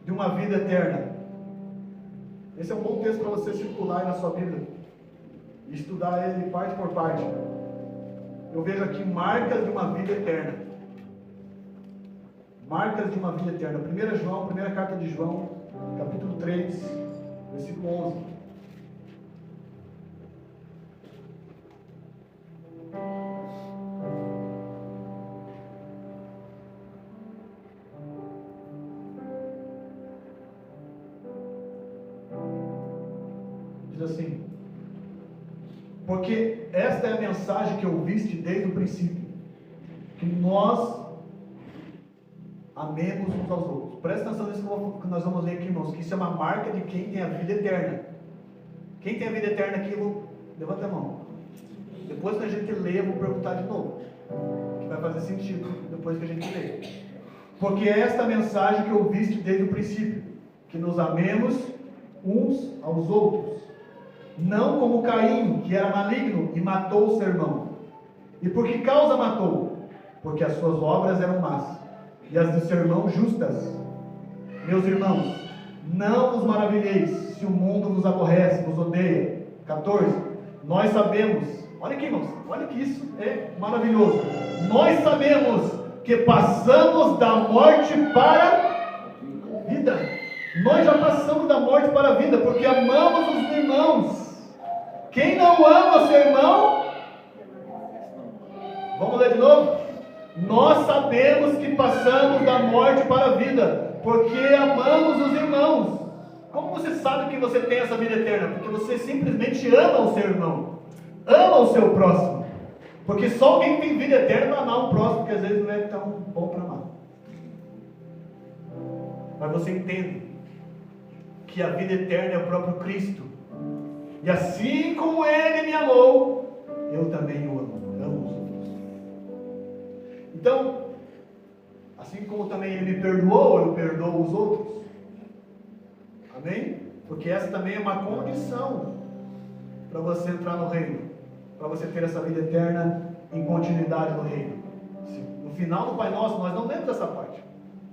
de uma vida eterna. Esse é um bom texto para você circular aí na sua Bíblia e estudar ele parte por parte. Eu vejo aqui marcas de uma vida eterna. Marcas de uma vida eterna. 1 João, primeira carta de João, capítulo 3, versículo 11. Assim, porque esta é a mensagem que ouviste desde o princípio, que nós amemos uns aos outros. Presta atenção nisso que nós vamos ler aqui, irmãos, que isso é uma marca de quem tem a vida eterna. Quem tem a vida eterna aqui, levanta a mão. Depois que a gente lê, eu vou perguntar de novo, que vai fazer sentido depois que a gente lê. Porque esta é a mensagem que ouviste desde o princípio, que nos amemos uns aos outros. Não como Caim, que era maligno e matou o seu irmão. E por que causa matou? Porque as suas obras eram más, e as do seu irmão justas. Meus irmãos, não vos maravilheis se o mundo vos aborrece, vos odeia. 14. Nós sabemos, olha aqui, irmãos, olha que isso é maravilhoso. Nós sabemos que passamos da morte para a vida. Nós já passamos da morte para a vida, porque amamos os irmãos. Quem não ama seu irmão? Vamos ler de novo? Nós sabemos que passamos da morte para a vida, porque amamos os irmãos. Como você sabe que você tem essa vida eterna? Porque você simplesmente ama o seu irmão, ama o seu próximo. Porque só alguém que tem vida eterna vai amar um próximo, que às vezes não é tão bom para amar. Mas você entende que a vida eterna é o próprio Cristo. E assim como Ele me amou, eu também o amo. Amo os outros. Então, assim como também Ele me perdoou, eu perdoo os outros. Amém? Porque essa também é uma condição para você entrar no reino, para você ter essa vida eterna em continuidade no reino. No final do Pai Nosso, nós não lemos essa parte,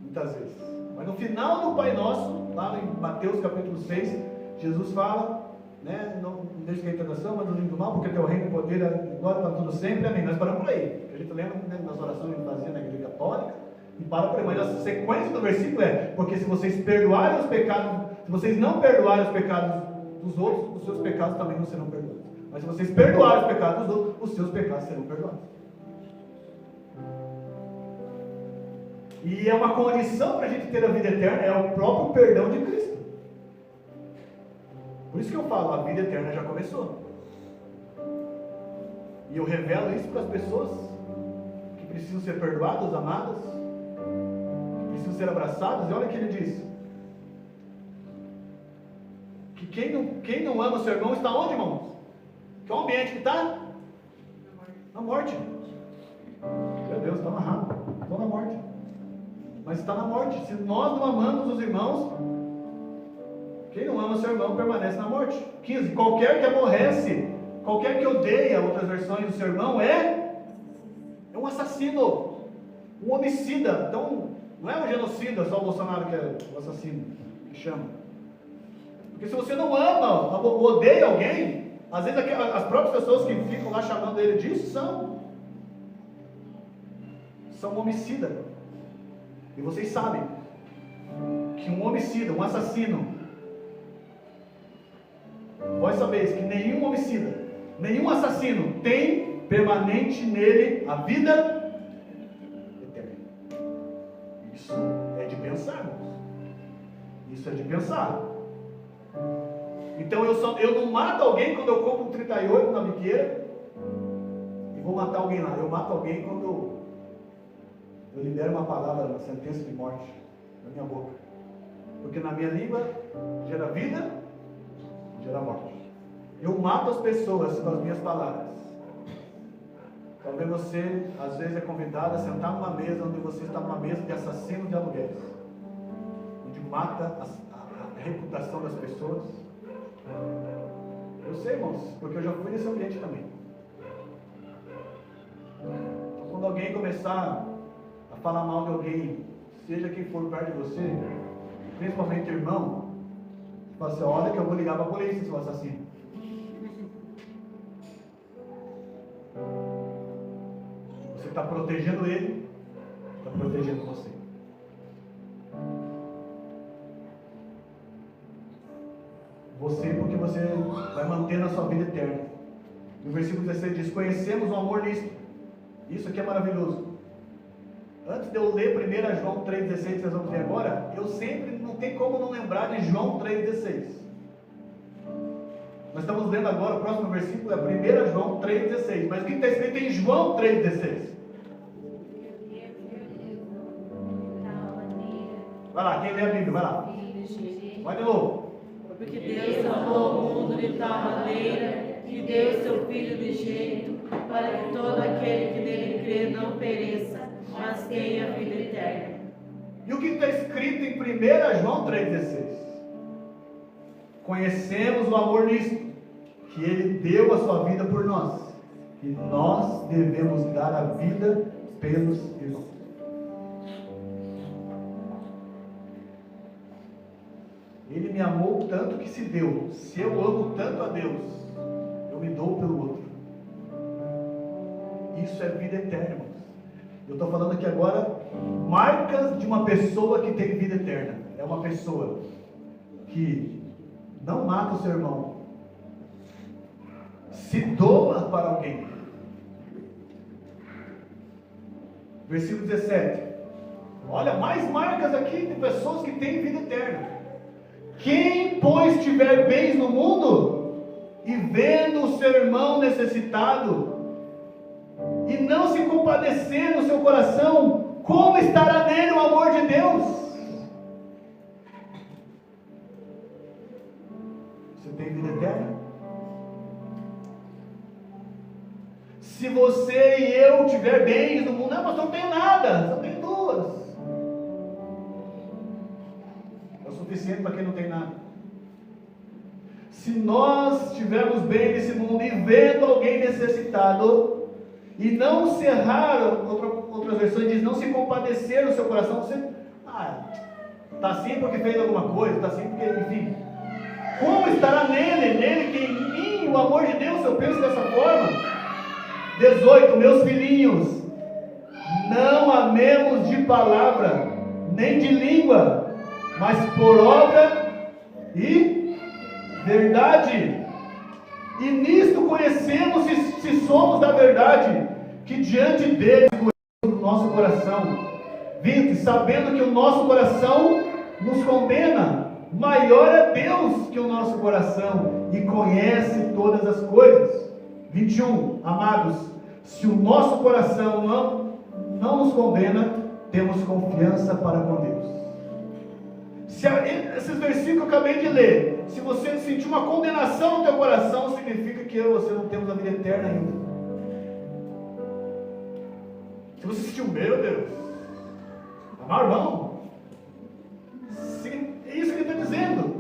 muitas vezes, mas no final do Pai Nosso, lá em Mateus capítulo 6, Jesus fala, né, não deixe cair a tentação, mas não livre do mal, porque teu reino, poder e glória para tudo sempre, amém. Nós paramos por aí, a gente lembra, né, nas orações que fazia na igreja católica, e para por aí, mas a sequência do versículo é, porque se vocês perdoarem os pecados, se vocês não perdoarem os pecados dos outros, os seus pecados também não serão perdoados. Mas se vocês perdoarem os pecados dos outros, os seus pecados serão perdoados. E é uma condição para a gente ter a vida eterna, é o próprio perdão de Cristo. Por isso que eu falo, a vida eterna já começou. E eu revelo isso para as pessoas que precisam ser perdoadas, amadas, que precisam ser abraçadas. E olha o que ele diz. Que quem não ama o seu irmão está onde, irmãos? Que é o ambiente que está? Na morte. Meu Deus, está amarrado. Estou na morte. Mas está na morte. Se nós não amamos os irmãos, quem não ama seu irmão permanece na morte. 15. Qualquer que aborrece, qualquer que odeia, outras versões do seu irmão, é um assassino, um homicida. Então, não é um genocida, só o Bolsonaro que é o assassino, que chama. Porque se você não ama, odeia alguém, às vezes as próprias pessoas que ficam lá chamando ele disso são homicida. E vocês sabem que um homicida, um assassino, vós sabeis que nenhum homicida, nenhum assassino tem permanente nele a vida eterna. Isso é de pensar, irmãos. Isso é de pensar. Então eu não mato alguém quando eu compro um 38 na biqueira e vou matar alguém lá. Eu mato alguém quando eu libero uma palavra, uma sentença de morte na minha boca. Porque na minha língua gera vida, gera morte. Eu mato as pessoas com as minhas palavras. Talvez você, às vezes, é convidado a sentar numa mesa onde você está numa mesa de assassinos de aluguéis, onde mata a reputação das pessoas. Eu sei, irmãos, porque eu já fui nesse ambiente também. Então, quando alguém começar a falar mal de alguém, seja quem for perto de você, principalmente irmão, fala assim, olha que eu vou ligar para a polícia, seu assassino. Você está protegendo ele, está protegendo você. Porque você vai manter na sua vida eterna. No versículo 16 diz, conhecemos o amor nisto. Isso aqui é maravilhoso. Antes de eu ler 1 João 3,16, que nós vamos ler agora, eu sempre, não tem como não lembrar de João 3,16. Nós estamos lendo agora, o próximo versículo é 1 João 3,16. Mas o que está escrito em João 3,16? Vai lá, quem lê a Bíblia, vai lá. Vai de novo. Porque Deus amou o mundo de tal maneira que deu seu Filho unigênito, para que todo aquele que nele crê não pereça, mas tenha vida eterna. E o que está escrito em 1 João 3,16? Conhecemos o amor nisto, que Ele deu a sua vida por nós, e nós devemos dar a vida pelos irmãos. me amou tanto que se deu. Se eu amo tanto a Deus, eu me dou pelo outro. Isso é vida eterna, irmãos. Eu estou falando aqui agora marcas de uma pessoa que tem vida eterna. É uma pessoa que não mata o seu irmão, se doa para alguém. Versículo 17. Olha, mais marcas aqui de pessoas que têm vida eterna. Quem, pois, tiver bens no mundo, e vendo o seu irmão necessitado, e não se compadecer no seu coração, como estará nele o amor de Deus? Você tem vida eterna? Se você e eu tiver bens no mundo, não, mas eu não tenho nada, só tenho duas. É o suficiente para quem não tem nada. Se nós tivermos bem nesse mundo e vendo alguém necessitado, e não cerrar, outras versões diz, não se compadecer no seu coração, você, está assim porque fez alguma coisa, está assim porque, enfim. Como estará nele que em mim, o amor de Deus, se eu penso dessa forma? 18, meus filhinhos, não amemos de palavra, nem de língua, mas por obra e verdade. E nisto conhecemos se somos da verdade, que diante dele conhecemos o nosso coração. 20, sabendo que o nosso coração nos condena, maior é Deus que o nosso coração, e conhece todas as coisas. 21, amados, se o nosso coração não nos condena, temos confiança para com Deus. Esses versículos que eu acabei de ler, se você sentir uma condenação no teu coração, significa que eu e você não temos a vida eterna ainda. Se você sentiu, meu Deus, amar irmão, é isso que ele está dizendo.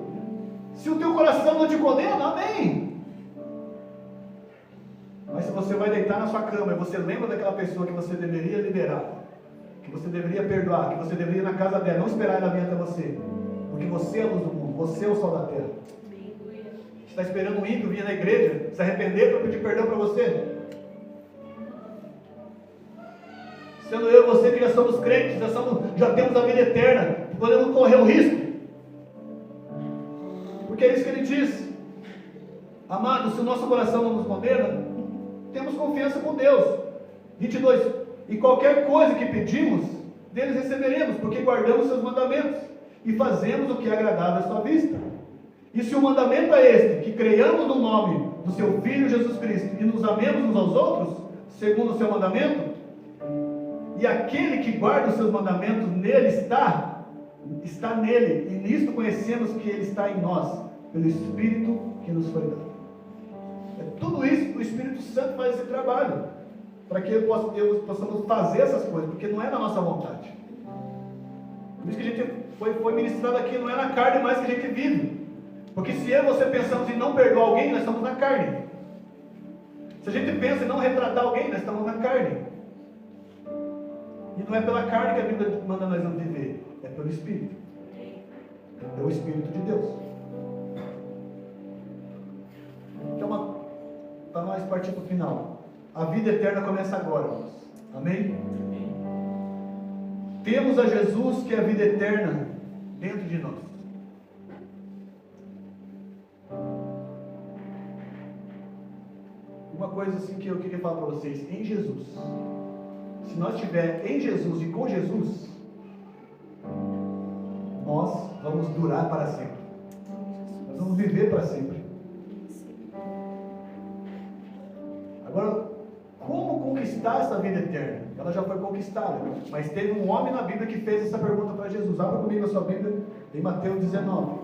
Se o teu coração não te condena, amém. Mas se você vai deitar na sua cama e você lembra daquela pessoa que você deveria liberar, que você deveria perdoar, que você deveria ir na casa dela, não esperar ela vir até você, porque você é a luz do mundo, você é o sol da terra. Você está esperando um ímpio vir na igreja, se arrepender para pedir perdão para você? Sendo eu e você que já somos crentes, já temos a vida eterna, podemos correr o risco. Porque é isso que ele diz. Amados, se o nosso coração não nos condena, temos confiança com Deus. 22. E qualquer coisa que pedimos, deles receberemos, porque guardamos seus mandamentos e fazemos o que é agradável à sua vista. E se o mandamento é este, que creiamos no nome do seu Filho Jesus Cristo e nos amemos uns aos outros, segundo o seu mandamento, e aquele que guarda os seus mandamentos nele está nele, e nisto conhecemos que ele está em nós, pelo Espírito que nos foi dado. Tudo isso, o Espírito Santo faz esse trabalho, para que possamos fazer essas coisas, porque não é na nossa vontade. Por isso que a gente foi ministrado aqui, não é na carne mais que a gente vive. Porque se eu e você pensamos em não perdoar alguém, nós estamos na carne. Se a gente pensa em não retratar alguém, nós estamos na carne. E não é pela carne que a Bíblia manda nós não viver, é pelo Espírito. É o Espírito de Deus. Então, para nós partir para o final, a vida eterna começa agora, irmãos. Amém? Temos a Jesus, que é a vida eterna, dentro de nós. Uma coisa assim que eu queria falar para vocês, em Jesus, se nós estivermos em Jesus e com Jesus, nós vamos durar para sempre. Nós vamos viver para sempre. Agora, como conquistar essa vida eterna? Ela já foi conquistada, mas teve um homem na Bíblia que fez essa pergunta para Jesus. Abra comigo a sua Bíblia em Mateus 19.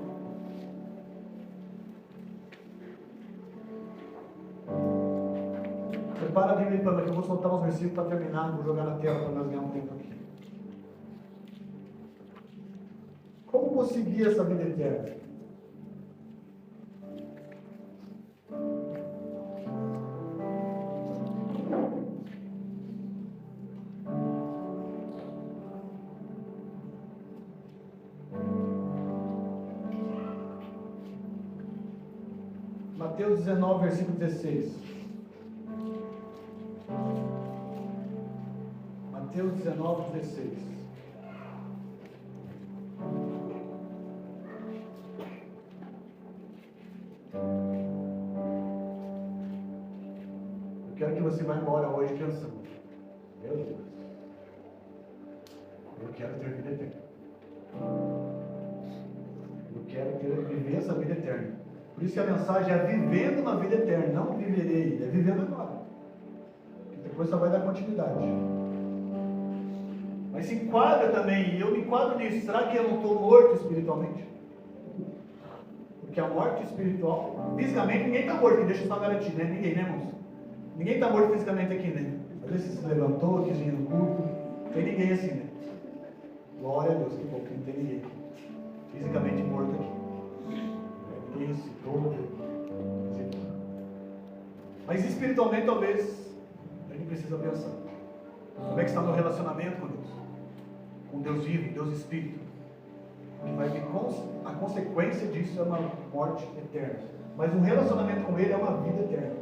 Prepara a Bíblia para que eu vou soltar uns versículos para terminar, vou jogar na tela para nós ganhar um tempo aqui. Como conseguir essa vida eterna? Mateus 19, versículo 16. Mateus 19, 16. Eu quero que você vá embora hoje pensando: meu Deus, eu quero ter vida eterna. Eu quero viver essa vida eterna. Por isso que a mensagem é vivendo uma vida eterna. Não viverei, é vivendo agora. Porque depois só vai dar continuidade. Mas se enquadra também, e eu me enquadro nisso. Será que eu não estou morto espiritualmente? Porque a morte espiritual, fisicamente ninguém está morto, que deixa eu só garantir, né? Ninguém, né, irmãos? Ninguém está morto fisicamente aqui, né? Às vezes você se levantou, quis vir no culto. Não tem ninguém assim, né? Glória a Deus, que bom que não tem ninguém fisicamente morto aqui. Ninguém ressuscitou. Mas espiritualmente, talvez, a gente precisa pensar: como é que está o meu relacionamento com Deus? Com Deus vivo, Deus Espírito. Que vai vir a consequência disso é uma morte eterna. Mas um relacionamento com Ele é uma vida eterna.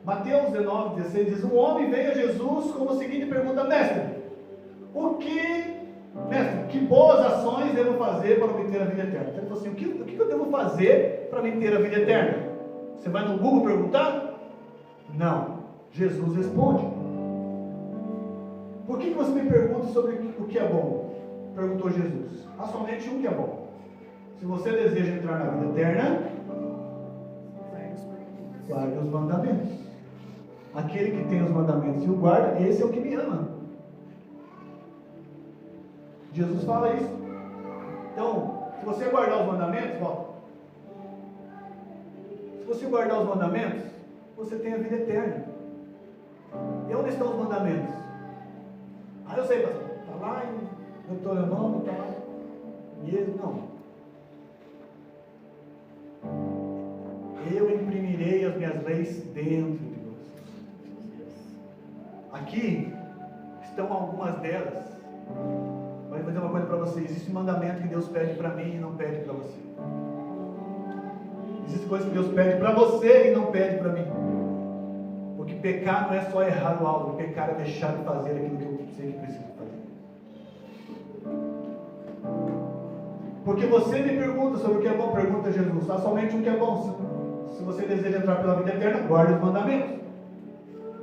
Mateus 19, 16 diz: um homem veio a Jesus com a seguinte pergunta: Mestre, que boas ações devo fazer para obter a vida eterna? Ele falou assim: o que eu devo fazer para obter a vida eterna? Você vai no Google perguntar? Não. Jesus responde. Por que você me pergunta sobre o que é bom? Perguntou Jesus. Há somente um que é bom. Se você deseja entrar na vida eterna, guarde os mandamentos. Aquele que tem os mandamentos e o guarda, esse é o que me ama. Jesus fala isso. Então, se você guardar os mandamentos, volta. Se você guardar os mandamentos, você tem a vida eterna. E onde estão os mandamentos? Ah, eu sei, pastor. Está lá em Deuteronômio, está lá. E ele, não. Eu imprimirei as minhas leis dentro de vocês. Aqui estão algumas delas. Mas vou dizer uma coisa para vocês: existe um mandamento que Deus pede para mim e não pede para você. Existe coisa que Deus pede para você e não pede para mim. Porque pecar não é só errar o alvo, pecar é deixar de fazer aquilo que eu sei que preciso fazer. Porque você me pergunta sobre o que é bom, pergunta a Jesus. Há somente um que é bom. Se você deseja entrar pela vida eterna, guarde os mandamentos.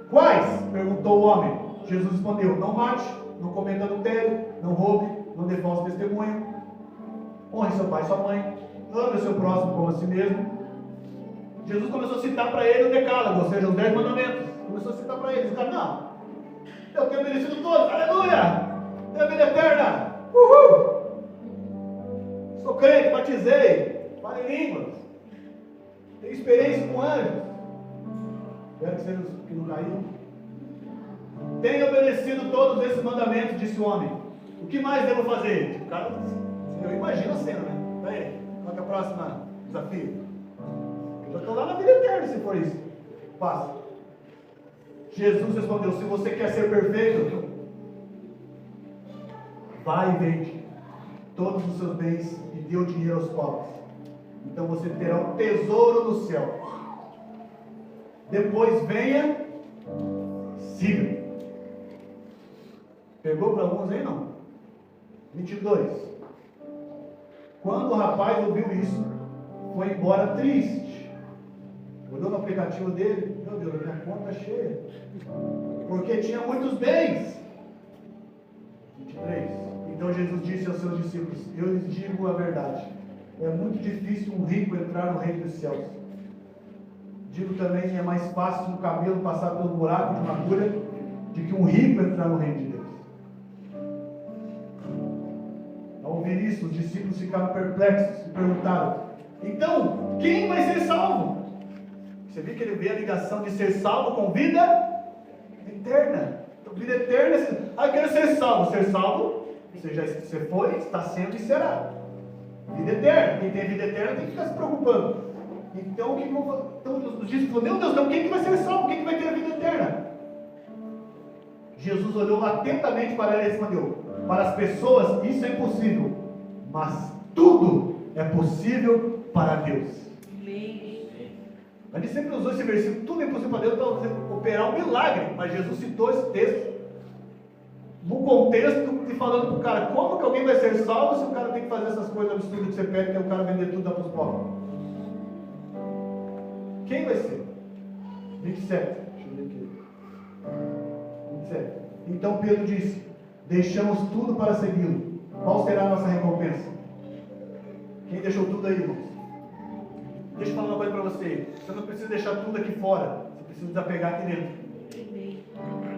Quais? Perguntou o homem. Jesus respondeu: não mate, não cometa adultério, não roube, não dê falso testemunho, honre seu pai e sua mãe, ame o seu próximo como a si mesmo. Jesus começou a citar para ele o decálogo, ou seja, os 10 mandamentos. Começou a citar para ele. Os caras: não, eu tenho obedecido todos, aleluia, tenho a vida eterna, uhul, sou crente, batizei, falo em línguas, tenho experiência com anjos, espero que sejam os que não caíram. Tenho obedecido todos esses mandamentos, disse o homem. O que mais devo fazer? O cara, eu imagino a cena, né? Daí, qual que é o próximo desafio? Eu já estou lá na vida eterna, se for isso. Passa. Jesus respondeu: se você quer ser perfeito, vai e vende todos os seus bens e dê o dinheiro aos pobres. Então você terá um tesouro no céu. Depois venha, siga. Pegou para alguns aí? Não. 22. Quando o rapaz ouviu isso, foi embora triste. Olhou no aplicativo dele: meu Deus, a minha conta está cheia, porque tinha muitos bens. 23. Então Jesus disse aos seus discípulos: eu lhes digo a verdade, é muito difícil um rico entrar no reino dos céus. Digo também, é mais fácil um camelo passar pelo buraco de uma agulha do que um rico entrar no reino de Deus. Ao ouvir isso, os discípulos ficaram perplexos e perguntaram: então, quem vai ser salvo? Você viu que ele vê a ligação de ser salvo com vida eterna. Então, vida eterna, eu quero ser salvo. Ser salvo, você foi, está sendo e será. Vida eterna. Quem tem vida eterna tem que ficar se preocupando. Então, os discípulos falaram: meu Deus, então quem que vai ser salvo? Quem que vai ter a vida eterna? Jesus olhou atentamente para ela e respondeu: para as pessoas isso é impossível, mas tudo é possível para Deus. A gente sempre usou esse versículo, tudo é impossível para Deus para operar um milagre, mas Jesus citou esse texto no contexto de falando para o cara, como que alguém vai ser salvo se o cara tem que fazer essas coisas absurdas que você pede, que é o cara vender tudo para os pobres? Quem vai ser? 27, deixa eu ver aqui. 27. Então Pedro disse, deixamos tudo para segui-lo. Qual será a nossa recompensa? Quem deixou tudo aí, irmãos? Deixa eu falar uma coisa para você. Você não precisa deixar tudo aqui fora. Você precisa desapegar aqui dentro.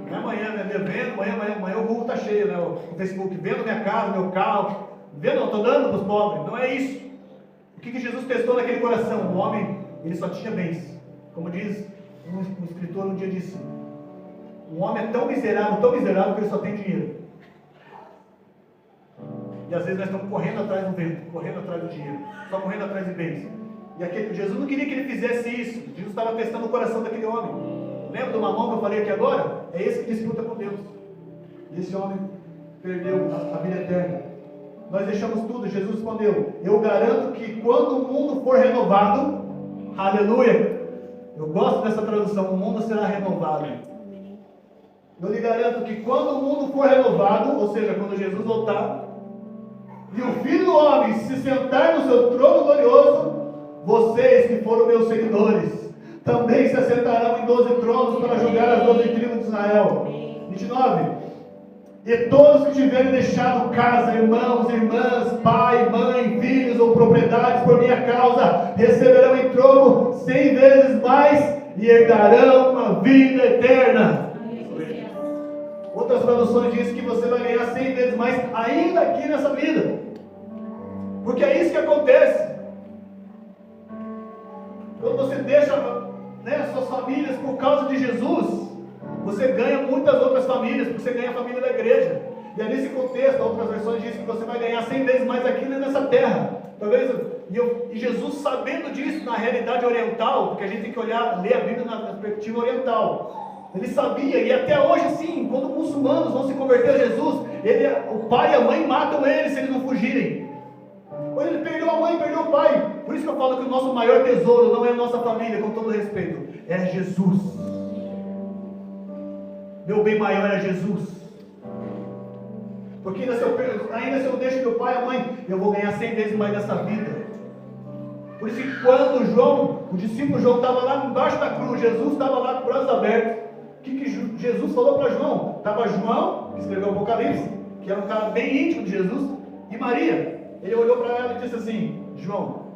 Não é amanhã, né? Vendo, amanhã o Google está cheio, né? O Facebook, vendo minha casa, meu carro. Vendo, não, estou dando para os pobres. Não é isso. O que Jesus testou naquele coração? O homem, ele só tinha bens. Como diz um escritor um dia disse, um homem é tão miserável que ele só tem dinheiro. E às vezes nós estamos correndo atrás do vento, correndo atrás do dinheiro, só correndo atrás de bens. E Jesus não queria que ele fizesse isso. Jesus estava testando o coração daquele homem. Lembra do mamão que eu falei aqui agora? É esse que disputa com Deus. E esse homem perdeu a vida eterna. Nós deixamos tudo. Jesus respondeu, eu garanto que quando o mundo for renovado, aleluia, eu gosto dessa tradução, o mundo será renovado. Eu lhe garanto que quando o mundo for renovado, ou seja, quando Jesus voltar, e o Filho do Homem se sentar no seu trono glorioso, vocês que foram meus seguidores, também se assentarão em 12 tronos para julgar as 12 tribos de Israel. 29. E todos que tiverem deixado casa, irmãos, irmãs, pai, mãe, filhos ou propriedades por minha causa, receberão em troco 100 vezes mais e herdarão uma vida eterna. Outras traduções dizem que você vai ganhar 100 vezes mais ainda aqui nessa vida. Porque é isso que acontece. Quando você deixa, suas famílias por causa de Jesus, você ganha muitas outras famílias, porque você ganha a família da igreja. E é nesse contexto, outras versões dizem que você vai ganhar 100 vezes mais aqui nessa terra. Talvez, e Jesus sabendo disso na realidade oriental, porque a gente tem que ler a Bíblia na perspectiva oriental. Ele sabia, e até hoje sim, quando muçulmanos vão se converter a Jesus, o pai e a mãe matam eles se eles não fugirem. Quando ele perdeu a mãe, perdeu o pai. Por isso que eu falo que o nosso maior tesouro não é a nossa família, com todo respeito, é Jesus. Meu bem maior é Jesus. Porque ainda se eu deixo meu pai e a mãe, eu vou ganhar 100 vezes mais nessa vida. Por isso que quando o discípulo João estava lá embaixo da cruz, Jesus estava lá com os braços abertos. O que Jesus falou para João? Estava João, que escreveu o Apocalipse, que era um cara bem íntimo de Jesus, e Maria. Ele olhou para ela e disse assim, João,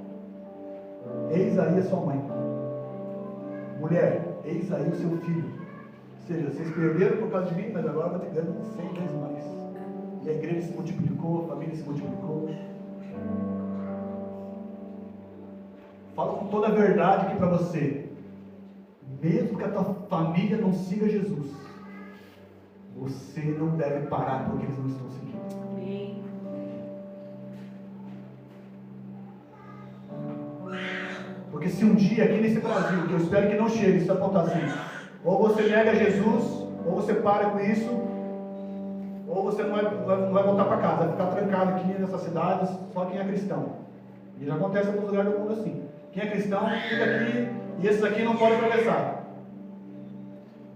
eis aí a sua mãe. Mulher, eis aí o seu filho. Ou seja, vocês perderam por causa de mim, mas agora vai ter ganho 100 vezes mais. E a igreja se multiplicou, a família se multiplicou. Falo com toda a verdade aqui para você. Mesmo que a tua família não siga Jesus, você não deve parar porque eles não estão seguindo. Amém. Porque se um dia aqui nesse Brasil, que eu espero que não chegue, se apontar assim, ou você nega Jesus, ou você para com isso, ou você não vai voltar para casa, vai ficar trancado aqui nessas cidades, só quem é cristão. E já acontece em alguns lugares do mundo assim. Quem é cristão fica aqui, e esses aqui não podem atravessar.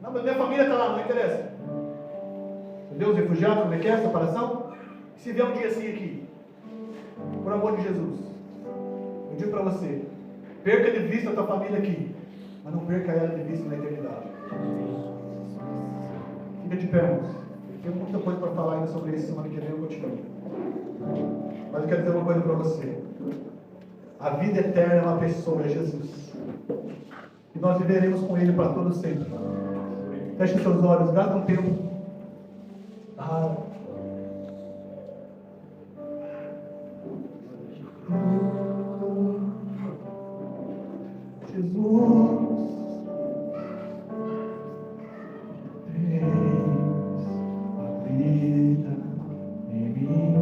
Não, mas minha família está lá, não interessa. Entendeu? Os refugiados, como é que é a separação? Se vier um dia assim aqui, por amor de Jesus, eu digo para você, perca de vista a tua família aqui, mas não perca ela de vista na eternidade. Fica de pé, irmãos. Eu tenho muita coisa para falar ainda sobre isso, semana que vem eu continuo. Mas eu quero dizer uma coisa para você. A vida eterna é uma pessoa, é Jesus. E nós viveremos com Ele para todo sempre. Feche seus olhos, gasta um tempo. Jesus, tens a vida em mim.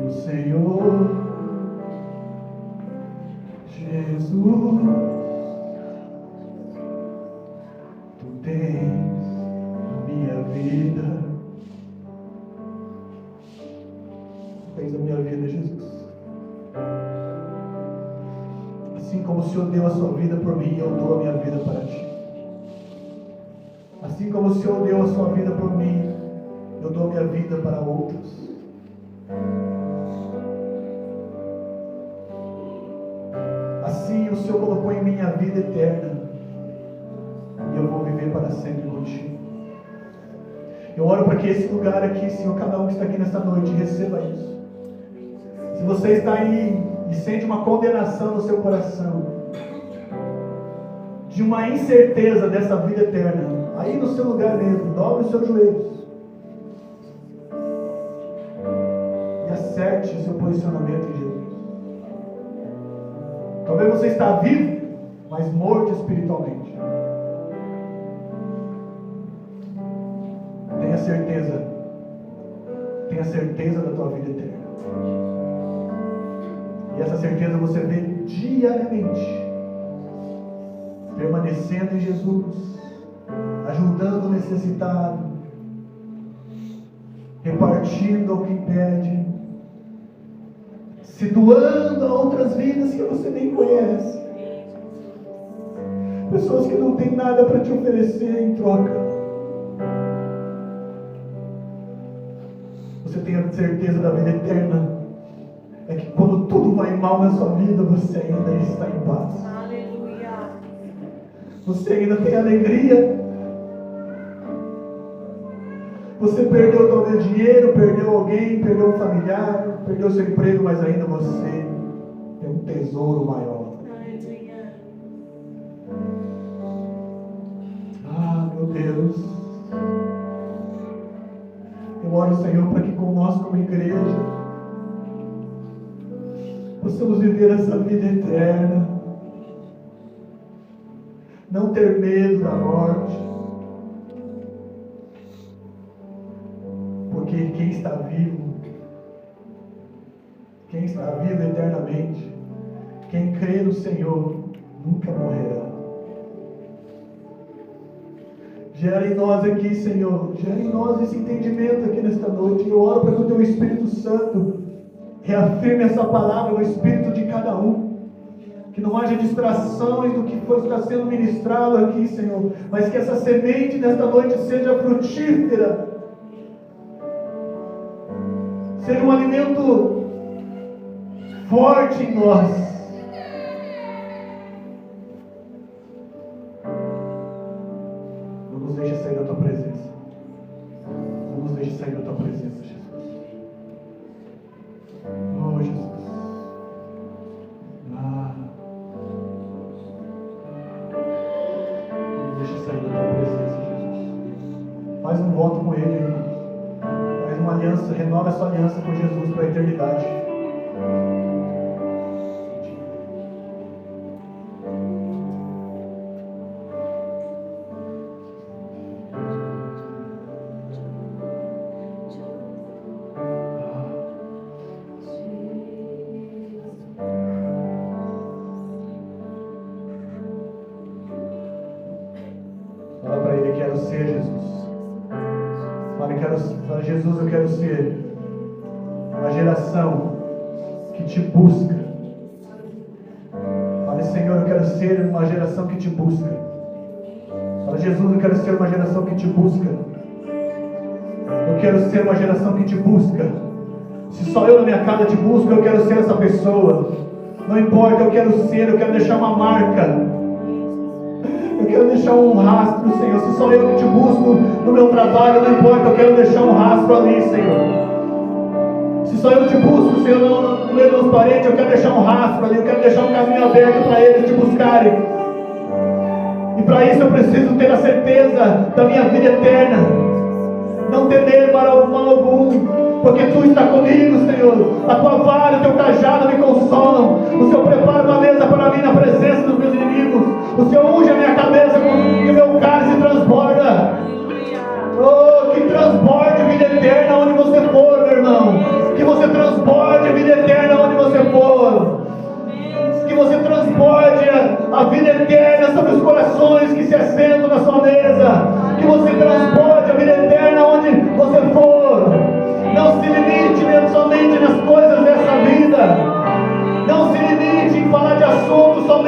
E o Senhor Jesus, tu tens a minha vida. Tu tens a minha vida, Jesus. Assim como o Senhor deu a sua vida por mim, eu dou a minha vida para ti. Assim como o Senhor deu a sua vida por mim, eu dou a minha vida para outros. Assim o Senhor colocou em mim a vida eterna, e eu vou viver para sempre contigo. Eu oro para que esse lugar aqui, Senhor, cada um que está aqui nessa noite, receba isso. Se você está aí e sente uma condenação no seu coração, de uma incerteza dessa vida eterna, aí no seu lugar mesmo, dobre os seus joelhos e acerte o seu posicionamento em Jesus. Talvez você está vivo, mas morto espiritualmente. Tenha certeza da tua vida eterna. E essa certeza você vê diariamente, permanecendo em Jesus, ajudando o necessitado, repartindo ao que impede, se doando a outras vidas que você nem conhece, pessoas que não têm nada para te oferecer em troca. Você tem a certeza da vida eterna, é que quando tudo vai mal na sua vida, você ainda está em paz. Aleluia. Você ainda tem alegria. Você perdeu talvez dinheiro, perdeu alguém, perdeu um familiar, perdeu seu emprego, mas ainda você tem um tesouro maior. Aleluia. Ah, meu Deus. Eu oro, Senhor, para que com nós como igreja possamos viver essa vida eterna, não ter medo da morte, porque quem está vivo eternamente, quem crê no Senhor nunca morrerá. Gera em nós aqui, Senhor, gera em nós esse entendimento aqui nesta noite. Eu oro para que o Teu Espírito Santo reafirme essa palavra no espírito de cada um. Que não haja distrações do que está sendo ministrado aqui, Senhor, mas que essa semente nesta noite seja frutífera, seja um alimento forte em nós. Não nos deixe sair da Tua presença. Não nos deixe sair da Tua presença, Jesus. Oh, Jesus. Não deixe sair da Tua presença, Jesus. Faz um voto com Ele, irmão. Faz uma aliança, renova essa aliança com Jesus para a eternidade. Fala para Ele: quero ser Jesus. Fala, Jesus, eu quero ser uma geração que te busca. Fala, Senhor, eu quero ser uma geração que te busca. Fala, Jesus, eu quero ser uma geração que te busca. Eu quero ser uma geração que te busca. Se só eu na minha casa te busco, eu quero ser essa pessoa. Não importa, eu quero deixar uma marca. Eu quero deixar um rastro, Senhor. Se só eu que te busco no meu trabalho, não importa, eu quero deixar um rastro ali, Senhor. Se só eu te busco, Senhor, no meio dos parentes, eu quero deixar um rastro ali. Eu quero deixar um caminho aberto para eles te buscarem. E para isso eu preciso ter a certeza da minha vida eterna. Não temer para mal algum, porque Tu está comigo, Senhor. A Tua vara e o Teu cajado me consolam. O Senhor prepara uma mesa para mim na presença dos meus inimigos. O Senhor unge a minha cabeça e o meu cálice transborda. Oh, que transborde vida eterna onde você for, meu irmão. Que você transborde vida eterna onde você for. Que você transporte a vida eterna sobre os corações que se assentam na sua mesa. Que você transporte a vida eterna onde você for. Não se limite somente nas coisas dessa vida. Não se limite em falar de assuntos somente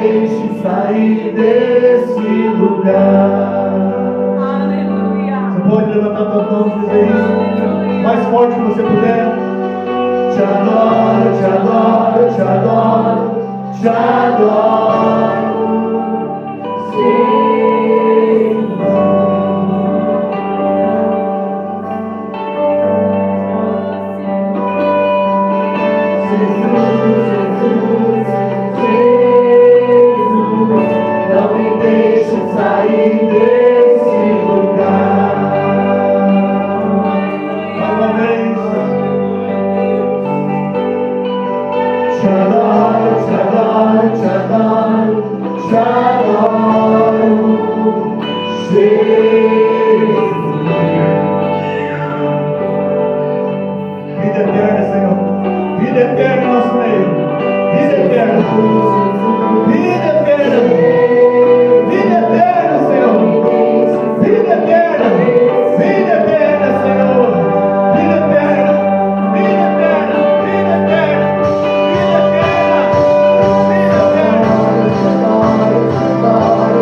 deixe sair desse lugar. Aleluia. Você pode levantar suas mãos e dizer isso mais forte que você puder. Te adoro, te adoro, te adoro, te adoro. Não me deixe sair desse lugar. Mais uma vez. Te adoro, te adoro, te adoro, te adoro. Jesus. Vida eterna, Senhor. Vida eterna em nosso meio. Vida eterna. Vida eterna. Vida eterna, Senhor. Vida eterna. Vida eterna, Senhor. Vida eterna. Vida eterna. Vida eterna. Vida eterna. Vida eterna. Te adoro.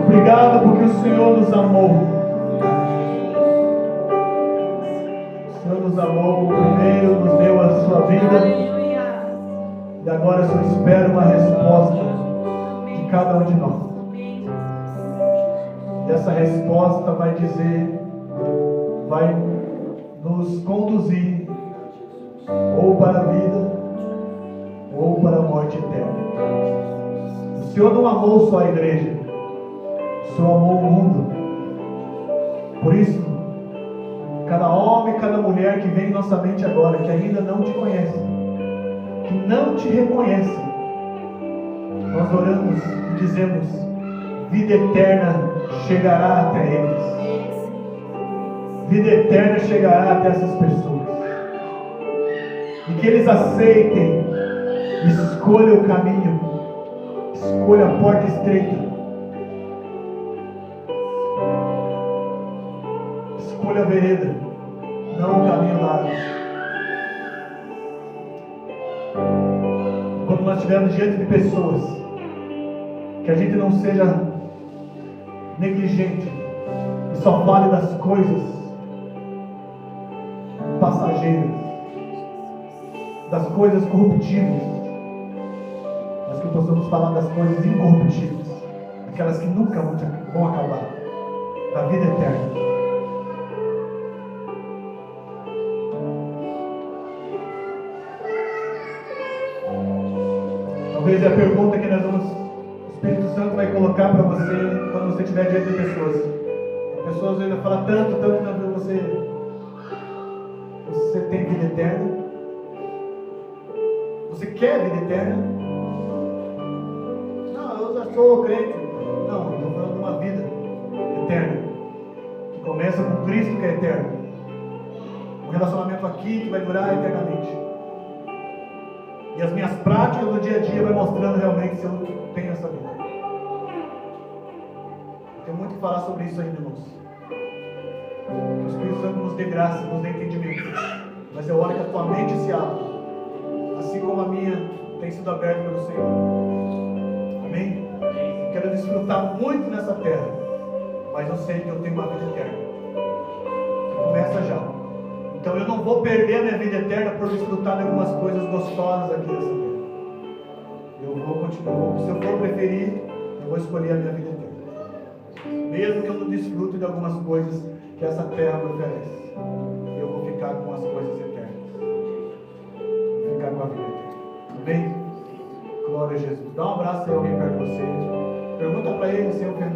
Obrigado porque o Senhor nos amou. O Senhor nos amou primeiro, nos deu a sua vida. E agora só espera uma resposta de cada um de nós. E essa resposta vai dizer, vai nos conduzir ou para a vida ou para a morte eterna. O Senhor não amou só a igreja, o Senhor amou o mundo. Por isso, cada homem, cada mulher que vem em nossa mente agora, que ainda não te conhece, que não te reconhece, nós oramos e dizemos: vida eterna chegará até eles. Vida eterna chegará até essas pessoas. E que eles aceitem, escolham o caminho, escolham a porta estreita, escolha a vereda, não o caminho largo. Quando nós estivermos diante de pessoas, que a gente não seja negligente e só fale das coisas passageiras, das coisas corruptíveis, mas que possamos falar das coisas incorruptíveis, aquelas que nunca vão acabar, da vida eterna. Talvez é a pergunta que o Espírito Santo vai colocar para você quando você estiver diante de pessoas. As pessoas ainda falam tanto na vida, você tem vida eterna? Você quer vida eterna? Não, eu já sou crente. Não, eu estou falando de uma vida eterna, que começa com Cristo, que é eterno. Um relacionamento aqui que vai durar eternamente. E as minhas práticas do dia a dia vai mostrando realmente se eu tenho essa vida. Tem muito que falar sobre isso ainda, irmãos. Que o Espírito Santo nos dê graça, nos dê entendimento. Mas eu oro que a tua mente se abra, assim como a minha tem sido aberta pelo Senhor. Amém? Eu quero desfrutar muito nessa terra, mas eu sei que eu tenho uma vida eterna. Começa já. Então eu não vou perder a minha vida eterna por desfrutar de algumas coisas gostosas aqui nessa terra. Eu vou continuar. Se eu for preferir, eu vou escolher a minha vida eterna. Mesmo que eu não desfrute de algumas coisas que essa terra me oferece, eu vou ficar com as coisas eternas. Vou ficar com a vida eterna. Amém? Glória a Jesus. Dá um abraço aí alguém perto de você. Pergunta para ele se é ofendido.